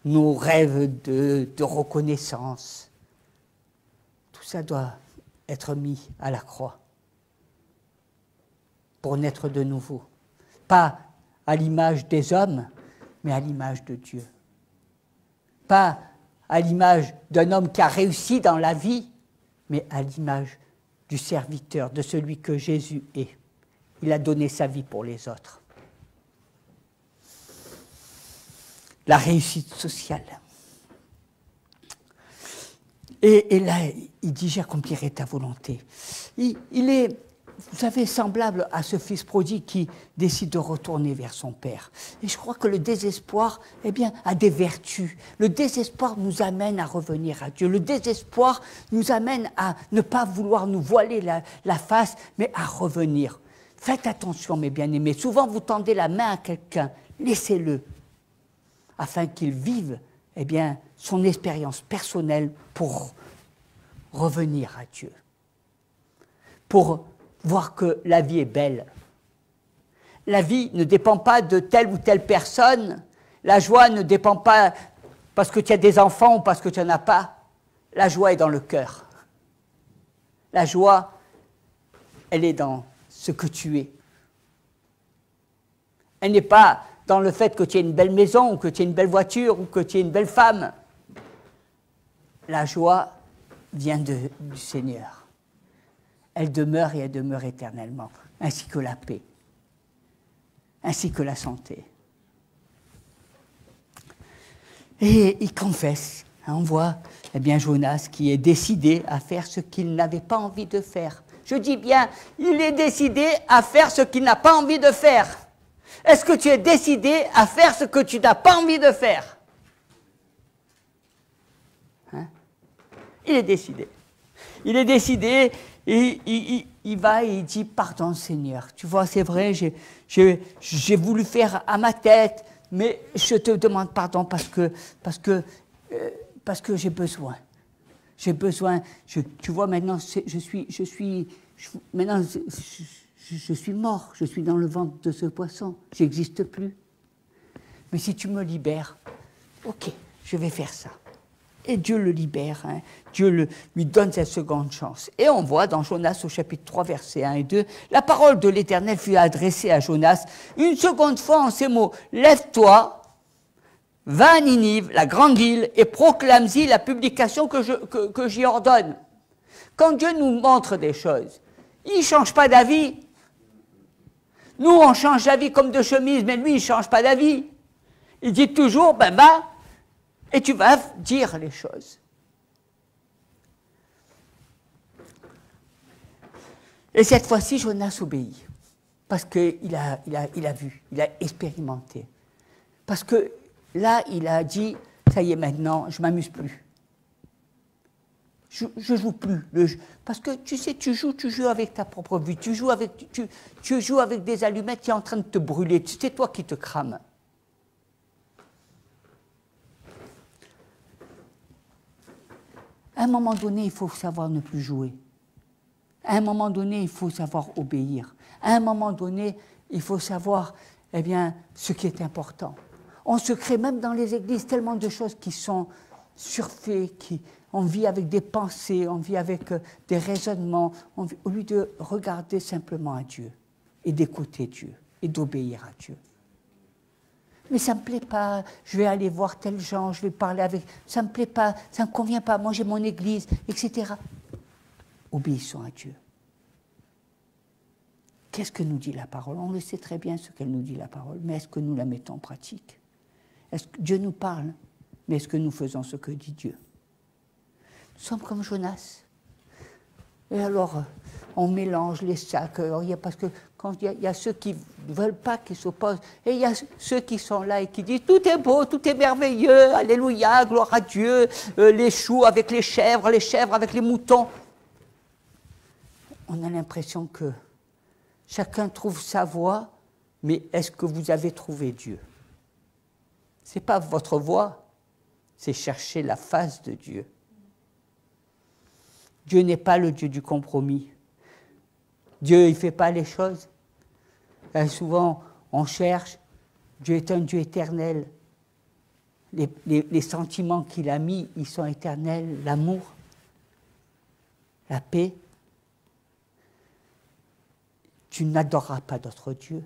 nos rêves de reconnaissance, tout ça doit être mis à la croix pour naître de nouveau. Pas à l'image des hommes, mais à l'image de Dieu. Pas à l'image d'un homme qui a réussi dans la vie, mais à l'image du serviteur, de celui que Jésus est. Il a donné sa vie pour les autres. La réussite sociale. Et là, il dit, j'accomplirai ta volonté. Il est, vous savez, semblable à ce fils prodigue qui décide de retourner vers son père. Et je crois que le désespoir, eh bien, a des vertus. Le désespoir nous amène à revenir à Dieu. Le désespoir nous amène à ne pas vouloir nous voiler la face, mais à revenir. Faites attention, mes bien-aimés. Souvent, vous tendez la main à quelqu'un. Laissez-le, afin qu'il vive, eh bien, son expérience personnelle pour revenir à Dieu. Pour voir que la vie est belle. La vie ne dépend pas de telle ou telle personne. La joie ne dépend pas parce que tu as des enfants ou parce que tu n'en as pas. La joie est dans le cœur. La joie, elle est dans ce que tu es. Elle n'est pas dans le fait que tu aies une belle maison, ou que tu aies une belle voiture, ou que tu aies une belle femme. La joie vient du Seigneur. Elle demeure et elle demeure éternellement, ainsi que la paix, ainsi que la santé. Et il confesse. On voit eh bien, Jonas qui est décidé à faire ce qu'il n'avait pas envie de faire. Je dis bien, il est décidé à faire ce qu'il n'a pas envie de faire. Est-ce que tu es décidé à faire ce que tu n'as pas envie de faire? Hein? Il est décidé. Il est décidé, et il va et il dit, pardon Seigneur. Tu vois, c'est vrai, j'ai voulu faire à ma tête, mais je te demande pardon parce que j'ai besoin. J'ai besoin, tu vois, maintenant, je suis mort, je suis dans le ventre de ce poisson, j'existe plus. Mais si tu me libères, ok, je vais faire ça. Et Dieu le libère, hein. Dieu lui donne cette seconde chance. Et on voit dans Jonas au chapitre 3, versets 1 et 2, la parole de l'Éternel fut adressée à Jonas une seconde fois en ces mots, lève-toi, va à Ninive, la grande ville, et proclame-y la publication que j'y ordonne. Quand Dieu nous montre des choses, il ne change pas d'avis. Nous, on change d'avis comme de chemise, mais lui, il ne change pas d'avis. Il dit toujours, ben va, et tu vas dire les choses. Et cette fois-ci, Jonas obéit, parce qu'il a vu, il a expérimenté. Parce que là, il a dit, ça y est maintenant, je ne m'amuse plus. Je ne joue plus. Parce que tu sais, tu joues avec ta propre vie, tu joues avec des allumettes qui sont en train de te brûler, c'est toi qui te crames. À un moment donné, il faut savoir ne plus jouer. À un moment donné, il faut savoir obéir. À un moment donné, il faut savoir, eh bien, ce qui est important. On se crée même dans les églises tellement de choses qui sont surfaites, on vit avec des pensées, on vit avec des raisonnements, au lieu de regarder simplement à Dieu et d'écouter Dieu et d'obéir à Dieu. Mais ça ne me plaît pas, je vais aller voir tel gens, je vais parler avec, ça ne me plaît pas, ça ne me convient pas, moi j'ai mon église, etc. Obéissons à Dieu. Qu'est-ce que nous dit la parole? On le sait très bien ce qu'elle nous dit la parole, mais est-ce que nous la mettons en pratique? Est-ce que Dieu nous parle, mais est-ce que nous faisons ce que dit Dieu? Nous sommes comme Jonas. Et alors, on mélange les sacs, parce que quand il y a ceux qui ne veulent pas, qui s'opposent, et il y a ceux qui sont là et qui disent tout est beau, tout est merveilleux, alléluia, gloire à Dieu, les choux avec les chèvres avec les moutons. On a l'impression que chacun trouve sa voie, mais est-ce que vous avez trouvé Dieu? Ce n'est pas votre voie, c'est chercher la face de Dieu. Dieu n'est pas le Dieu du compromis. Dieu, il ne fait pas les choses. Et souvent, on cherche. Dieu est un Dieu éternel. Les sentiments qu'il a mis, ils sont éternels. L'amour, la paix. Tu n'adoreras pas d'autre Dieu.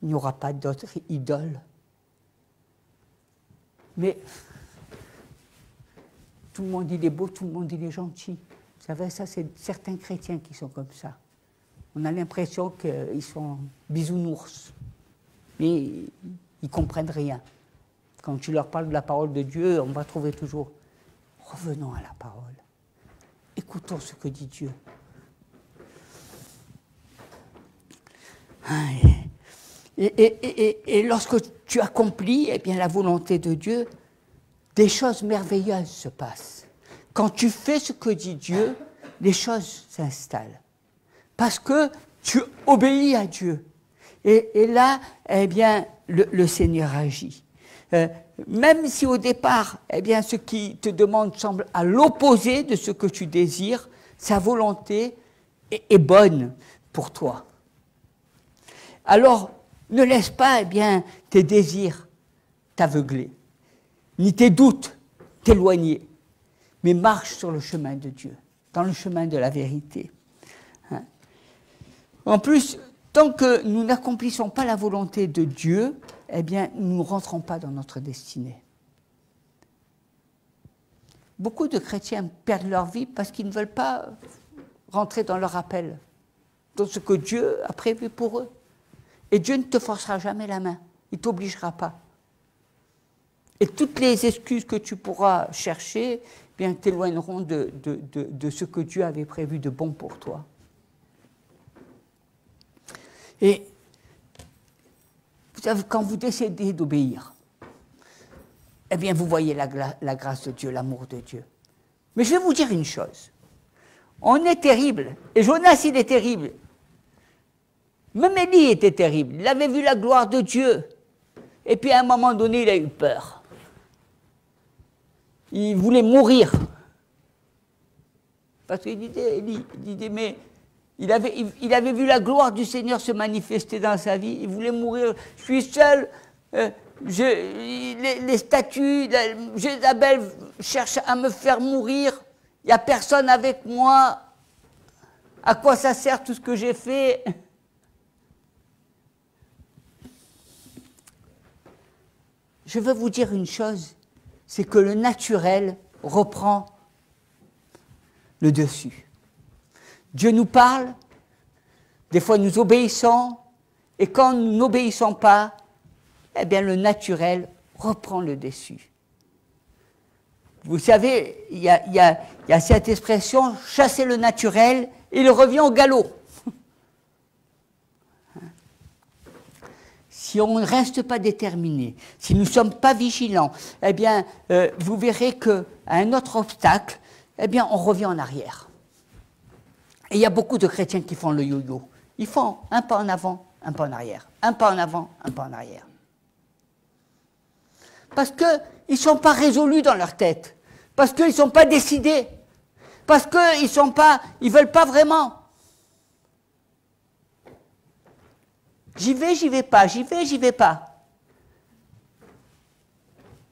Il n'y aura pas d'autre idole. Mais tout le monde il est beau, tout le monde il est gentil. Vous savez, ça c'est certains chrétiens qui sont comme ça. On a l'impression qu'ils sont bisounours, mais ils ne comprennent rien. Quand tu leur parles de la parole de Dieu, on va trouver toujours. Revenons à la parole. Écoutons ce que dit Dieu. Et lorsque tu accomplis eh bien, la volonté de Dieu, des choses merveilleuses se passent. Quand tu fais ce que dit Dieu, les choses s'installent. Parce que tu obéis à Dieu. Et là, eh bien, le Seigneur agit. Même si au départ, eh bien, ce qui te demande semble à l'opposé de ce que tu désires, sa volonté est bonne pour toi. Alors, ne laisse pas, eh bien, tes désirs t'aveugler, ni tes doutes t'éloigner, mais marche sur le chemin de Dieu, dans le chemin de la vérité. Hein? En plus, tant que nous n'accomplissons pas la volonté de Dieu, eh bien, nous ne rentrons pas dans notre destinée. Beaucoup de chrétiens perdent leur vie parce qu'ils ne veulent pas rentrer dans leur appel, dans ce que Dieu a prévu pour eux. Et Dieu ne te forcera jamais la main, il ne t'obligera pas. Et toutes les excuses que tu pourras chercher, eh bien, t'éloigneront de ce que Dieu avait prévu de bon pour toi. Et vous savez, quand vous décidez d'obéir, eh bien, vous voyez la grâce de Dieu, l'amour de Dieu. Mais je vais vous dire une chose. On est terrible, et Jonas, il est terrible. Même Élie était terrible, il avait vu la gloire de Dieu. Et puis à un moment donné, il a eu peur. Il voulait mourir. Parce qu'il disait, mais il avait vu la gloire du Seigneur se manifester dans sa vie. Il voulait mourir. Je suis seul. Les statues, Jézabel cherche à me faire mourir. Il n'y a personne avec moi. À quoi ça sert tout ce que j'ai fait? Je veux vous dire une chose, c'est que le naturel reprend le dessus. Dieu nous parle, des fois nous obéissons, et quand nous n'obéissons pas, eh bien le naturel reprend le dessus. Vous savez, il y a cette expression, chasser le naturel, et il revient au galop. Si on ne reste pas déterminé, si nous ne sommes pas vigilants, eh bien, vous verrez qu'à un autre obstacle, eh bien, on revient en arrière. Et il y a beaucoup de chrétiens qui font le yo-yo. Ils font un pas en avant, un pas en arrière. Un pas en avant, un pas en arrière. Parce qu'ils ne sont pas résolus dans leur tête. Parce qu'ils ne sont pas décidés. Parce qu'ils ne veulent pas vraiment. J'y vais pas, j'y vais pas.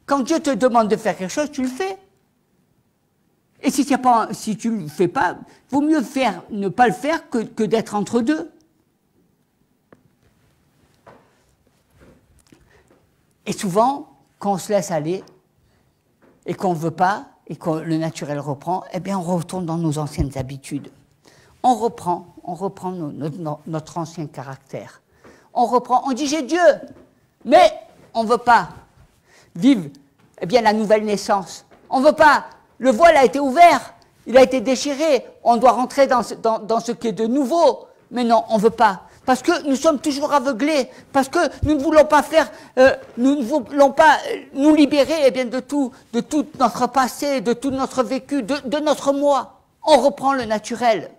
Quand Dieu te demande de faire quelque chose, tu le fais. Et si tu ne le fais pas, vaut mieux ne pas le faire que d'être entre deux. Et souvent, quand on se laisse aller, et qu'on ne veut pas, et que le naturel reprend, eh bien on retourne dans nos anciennes habitudes. On reprend notre ancien caractère. On dit j'ai Dieu, mais on ne veut pas vivre eh bien, la nouvelle naissance. On ne veut pas. Le voile a été ouvert, il a été déchiré, on doit rentrer dans ce qui est de nouveau. Mais non, on ne veut pas. Parce que nous sommes toujours aveuglés, parce que nous ne voulons pas nous libérer eh bien, de tout notre passé, de tout notre vécu, de notre moi. On reprend le naturel.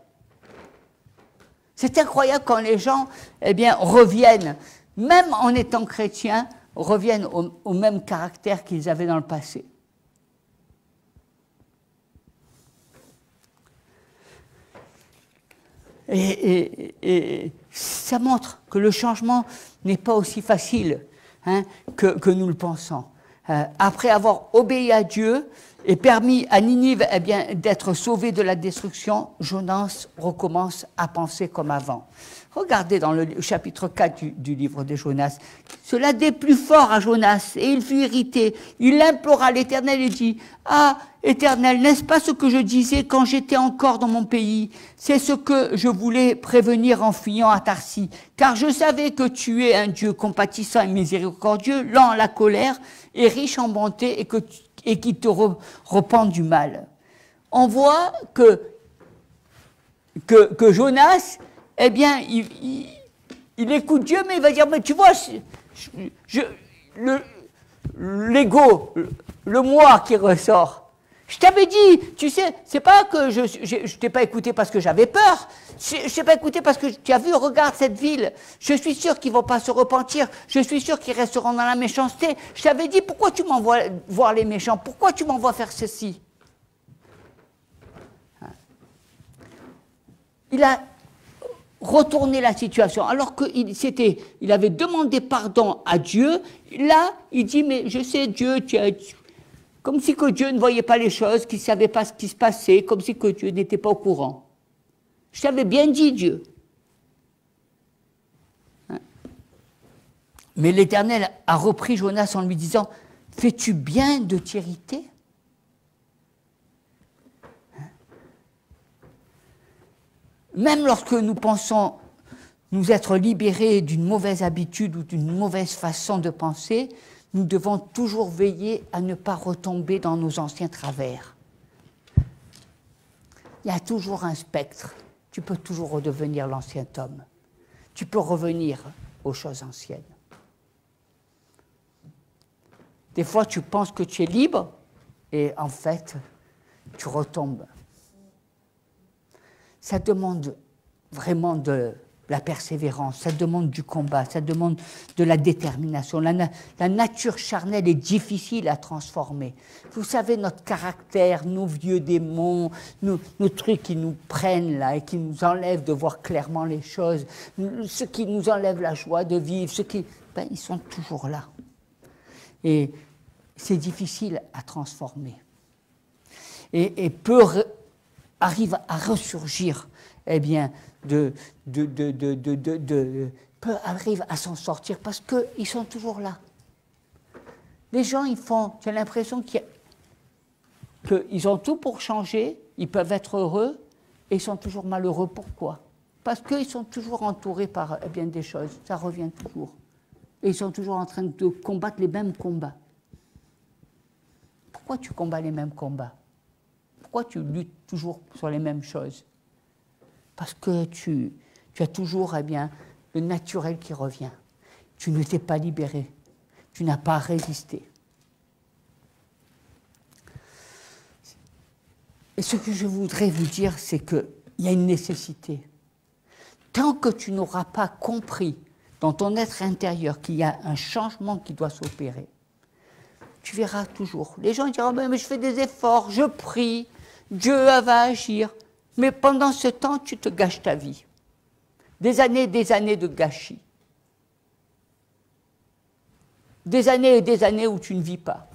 C'est incroyable quand les gens eh bien, reviennent, même en étant chrétiens, reviennent au même caractère qu'ils avaient dans le passé. Et ça montre que le changement n'est pas aussi facile que nous le pensons. Après avoir obéi à Dieu et permis à Ninive eh bien, d'être sauvé de la destruction, Jonas recommence à penser comme avant. Regardez dans le chapitre 4 du livre de Jonas. Cela déplut fort à Jonas et il fut irrité. Il implora l'Éternel et dit « Ah, Éternel, n'est-ce pas ce que je disais quand j'étais encore dans mon pays? C'est ce que je voulais prévenir en fuyant à Tarsis. Car je savais que tu es un Dieu compatissant et miséricordieux, lent à la colère et riche en bonté et qui te repent du mal. » On voit que Jonas, eh bien, il écoute Dieu, mais il va dire, mais tu vois, l'ego, le moi qui ressort. Je t'avais dit, tu sais, c'est pas que je t'ai pas écouté parce que j'avais peur, je t'ai pas écouté parce que tu as vu, regarde cette ville, je suis sûr qu'ils vont pas se repentir, je suis sûr qu'ils resteront dans la méchanceté. Je t'avais dit, pourquoi tu m'envoies voir les méchants, pourquoi tu m'envoies faire ceci? Il a retourné la situation, alors qu'il avait demandé pardon à Dieu. Là, il dit, mais je sais, Dieu, comme si que Dieu ne voyait pas les choses, qu'il ne savait pas ce qui se passait, comme si que Dieu n'était pas au courant. Je t'avais bien dit, Dieu. Mais l'Éternel a repris Jonas en lui disant, fais-tu bien de t'irriter? Même lorsque nous pensons nous être libérés d'une mauvaise habitude ou d'une mauvaise façon de penser, nous devons toujours veiller à ne pas retomber dans nos anciens travers. Il y a toujours un spectre. Tu peux toujours redevenir l'ancien homme. Tu peux revenir aux choses anciennes. Des fois, tu penses que tu es libre et en fait, tu retombes. Ça demande vraiment de la persévérance, ça demande du combat, ça demande de la détermination. La nature charnelle est difficile à transformer. Vous savez, notre caractère, nos vieux démons, nos trucs qui nous prennent là et qui nous enlèvent de voir clairement les choses, ceux qui nous enlèvent la joie de vivre, ils sont toujours là. Et c'est difficile à transformer. Et peu arrive à ressurgir, eh bien, peu arrivent à s'en sortir parce qu'ils sont toujours là. Les gens, j'ai l'impression qu'ils ont tout pour changer, ils peuvent être heureux et ils sont toujours malheureux. Pourquoi? Parce qu'ils sont toujours entourés par des choses, ça revient toujours. Et ils sont toujours en train de combattre les mêmes combats. Pourquoi tu combats les mêmes combats? Pourquoi tu luttes toujours sur les mêmes choses? Parce que tu as toujours le naturel qui revient. Tu ne t'es pas libéré. Tu n'as pas résisté. Et ce que je voudrais vous dire, c'est qu'il y a une nécessité. Tant que tu n'auras pas compris dans ton être intérieur qu'il y a un changement qui doit s'opérer, tu verras toujours. Les gens diront, mais je fais des efforts, je prie, Dieu va agir. Mais pendant ce temps, tu te gâches ta vie. Des années de gâchis. Des années et des années où tu ne vis pas.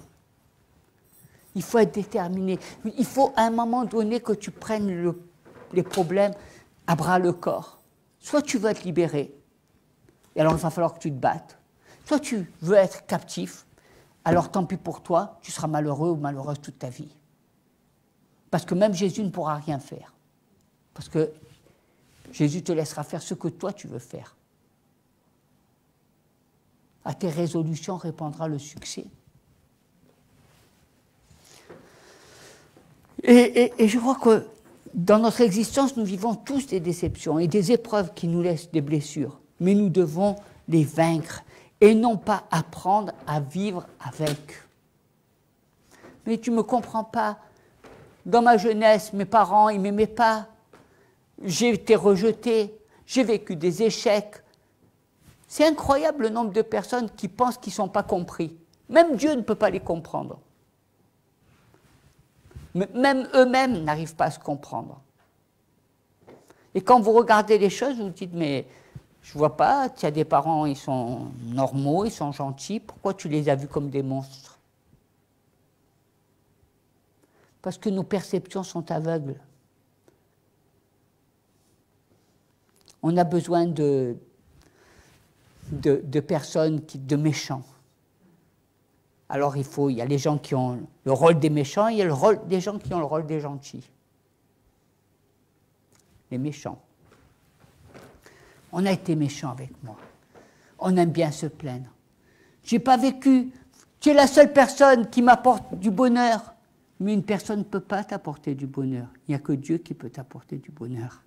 Il faut être déterminé. Il faut à un moment donné que tu prennes les problèmes à bras le corps. Soit tu veux être libéré, et alors il va falloir que tu te battes. Soit tu veux être captif, alors tant pis pour toi, tu seras malheureux ou malheureuse toute ta vie. Parce que même Jésus ne pourra rien faire. Parce que Jésus te laissera faire ce que toi tu veux faire. À tes résolutions répondra le succès. Et je crois que dans notre existence, nous vivons tous des déceptions et des épreuves qui nous laissent des blessures. Mais nous devons les vaincre et non pas apprendre à vivre avec. Mais tu ne me comprends pas. Dans ma jeunesse, mes parents, ils ne m'aimaient pas. J'ai été rejeté. J'ai vécu des échecs. C'est incroyable le nombre de personnes qui pensent qu'ils ne sont pas compris. Même Dieu ne peut pas les comprendre. Même eux-mêmes n'arrivent pas à se comprendre. Et quand vous regardez les choses, vous vous dites, mais je ne vois pas, tu as des parents, ils sont normaux, ils sont gentils, pourquoi tu les as vus comme des monstres? Parce que nos perceptions sont aveugles. On a besoin de personnes, de méchants. Alors il y a les gens qui ont le rôle des méchants, il y a le rôle des gens qui ont le rôle des gentils. Les méchants. On a été méchants avec moi. On aime bien se plaindre. Je n'ai pas vécu. Tu es la seule personne qui m'apporte du bonheur. Mais une personne ne peut pas t'apporter du bonheur. Il n'y a que Dieu qui peut t'apporter du bonheur.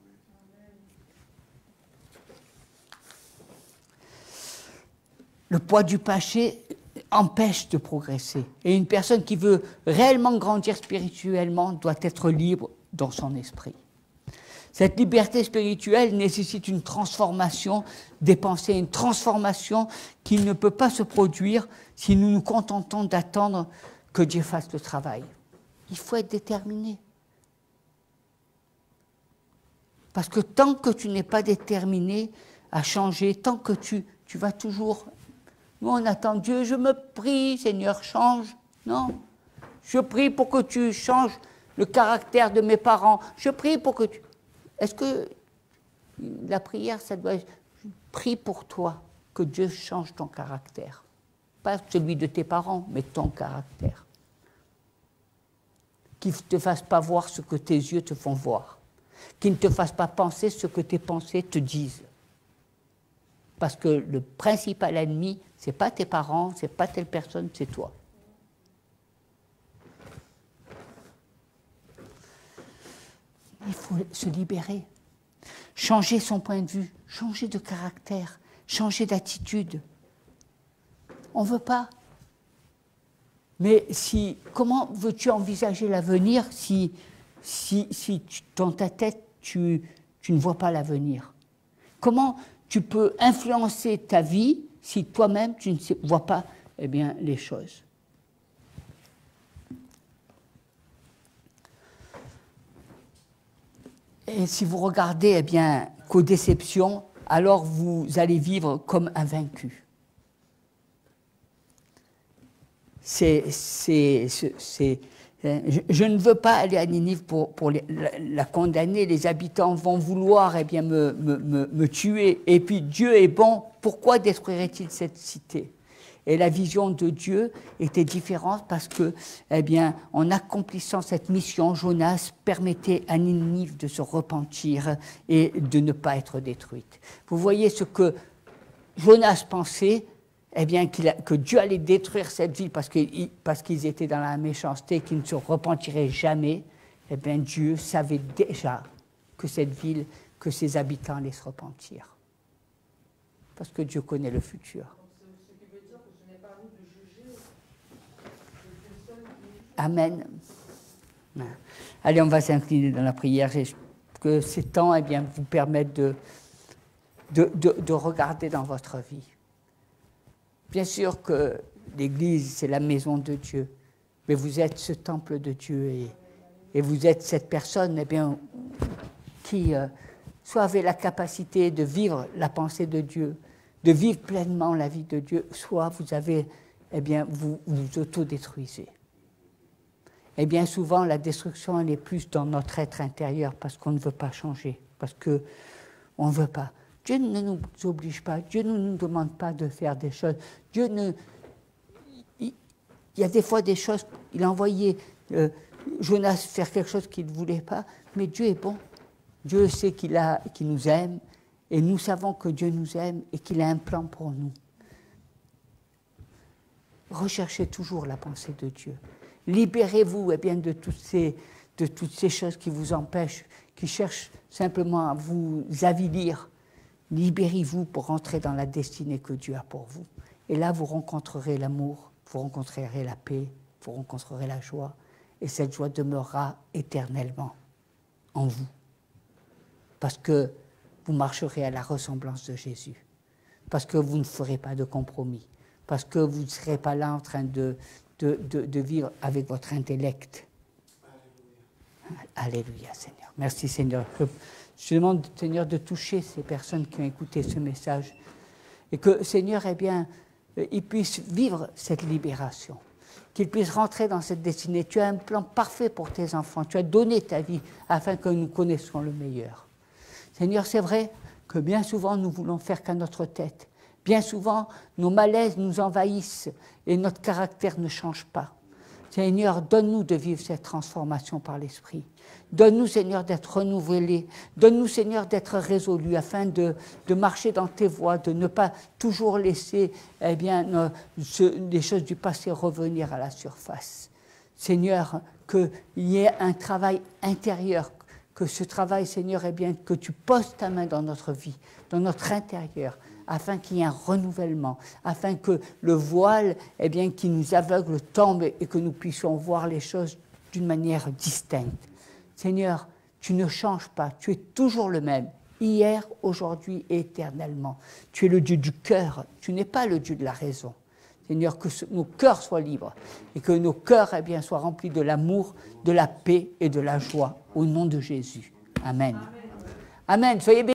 Le poids du péché empêche de progresser. Et une personne qui veut réellement grandir spirituellement doit être libre dans son esprit. Cette liberté spirituelle nécessite une transformation des pensées, une transformation qui ne peut pas se produire si nous nous contentons d'attendre que Dieu fasse le travail. Il faut être déterminé. Parce que tant que tu n'es pas déterminé à changer, tant que tu vas toujours... Nous, on attend Dieu, je me prie, Seigneur, change. Non, je prie pour que tu changes le caractère de mes parents. Je prie pour que tu... Est-ce que la prière, ça doit être... Je prie pour toi, que Dieu change ton caractère. Pas celui de tes parents, mais ton caractère. Qu'il ne te fasse pas voir ce que tes yeux te font voir. Qu'il ne te fasse pas penser ce que tes pensées te disent. Parce que le principal ennemi, ce n'est pas tes parents, ce n'est pas telle personne, c'est toi. Il faut se libérer, changer son point de vue, changer de caractère, changer d'attitude. On ne veut pas. Mais comment veux-tu envisager l'avenir si dans ta tête, tu ne vois pas l'avenir? Comment tu peux influencer ta vie si toi-même tu ne vois pas les choses? Et si vous regardez qu'aux déceptions, alors vous allez vivre comme un vaincu. Je ne veux pas aller à Ninive pour la condamner. Les habitants vont vouloir me tuer. Et puis Dieu est bon. Pourquoi détruirait-il cette cité? Et la vision de Dieu était différente parce que, en accomplissant cette mission, Jonas permettait à Ninive de se repentir et de ne pas être détruite. Vous voyez ce que Jonas pensait, que Dieu allait détruire cette ville parce qu'ils étaient dans la méchanceté, qu'ils ne se repentiraient jamais. Dieu savait déjà que cette ville, que ses habitants allaient se repentir. Parce que Dieu connaît le futur. Amen. Allez, on va s'incliner dans la prière. Que ces temps vous permettent de regarder dans votre vie. Bien sûr que l'Église, c'est la maison de Dieu, mais vous êtes ce temple de Dieu et vous êtes cette personne qui soit avait la capacité de vivre la pensée de Dieu, de vivre pleinement la vie de Dieu, soit vous avez, vous vous autodétruisez. Et bien souvent, la destruction, elle est plus dans notre être intérieur parce qu'on ne veut pas changer, parce qu'on ne veut pas. Dieu ne nous oblige pas, Dieu ne nous demande pas de faire des choses. Dieu ne... Il y a des fois des choses, il a envoyé Jonas faire quelque chose qu'il ne voulait pas, mais Dieu est bon. Dieu sait qu'il nous aime, et nous savons que Dieu nous aime et qu'il a un plan pour nous. Recherchez toujours la pensée de Dieu. Libérez-vous de toutes ces choses qui vous empêchent, qui cherchent simplement à vous avilir. Libérez-vous pour entrer dans la destinée que Dieu a pour vous. Et là, vous rencontrerez l'amour, vous rencontrerez la paix, vous rencontrerez la joie. Et cette joie demeurera éternellement en vous. Parce que vous marcherez à la ressemblance de Jésus. Parce que vous ne ferez pas de compromis. Parce que vous ne serez pas là en train de vivre avec votre intellect. Alléluia, Seigneur. Merci, Seigneur. Je demande, Seigneur, de toucher ces personnes qui ont écouté ce message. Et que, Seigneur, ils puissent vivre cette libération. Qu'ils puissent rentrer dans cette destinée. Tu as un plan parfait pour tes enfants. Tu as donné ta vie afin que nous connaissions le meilleur. Seigneur, c'est vrai que bien souvent, nous voulons faire qu'à notre tête. Bien souvent, nos malaises nous envahissent et notre caractère ne change pas. Seigneur, donne-nous de vivre cette transformation par l'Esprit. Donne-nous, Seigneur, d'être renouvelés. Donne-nous, Seigneur, d'être résolus afin de marcher dans tes voies, de ne pas toujours laisser les choses du passé revenir à la surface. Seigneur, qu'il y ait un travail intérieur, que ce travail, Seigneur, que tu poses ta main dans notre vie, dans notre intérieur, afin qu'il y ait un renouvellement, afin que le voile qui nous aveugle tombe et que nous puissions voir les choses d'une manière distincte. Seigneur, tu ne changes pas, tu es toujours le même, hier, aujourd'hui et éternellement. Tu es le Dieu du cœur, tu n'es pas le Dieu de la raison. Seigneur, que nos cœurs soient libres et que nos cœurs soient remplis de l'amour, de la paix et de la joie, au nom de Jésus. Amen. Amen. Soyez bénis.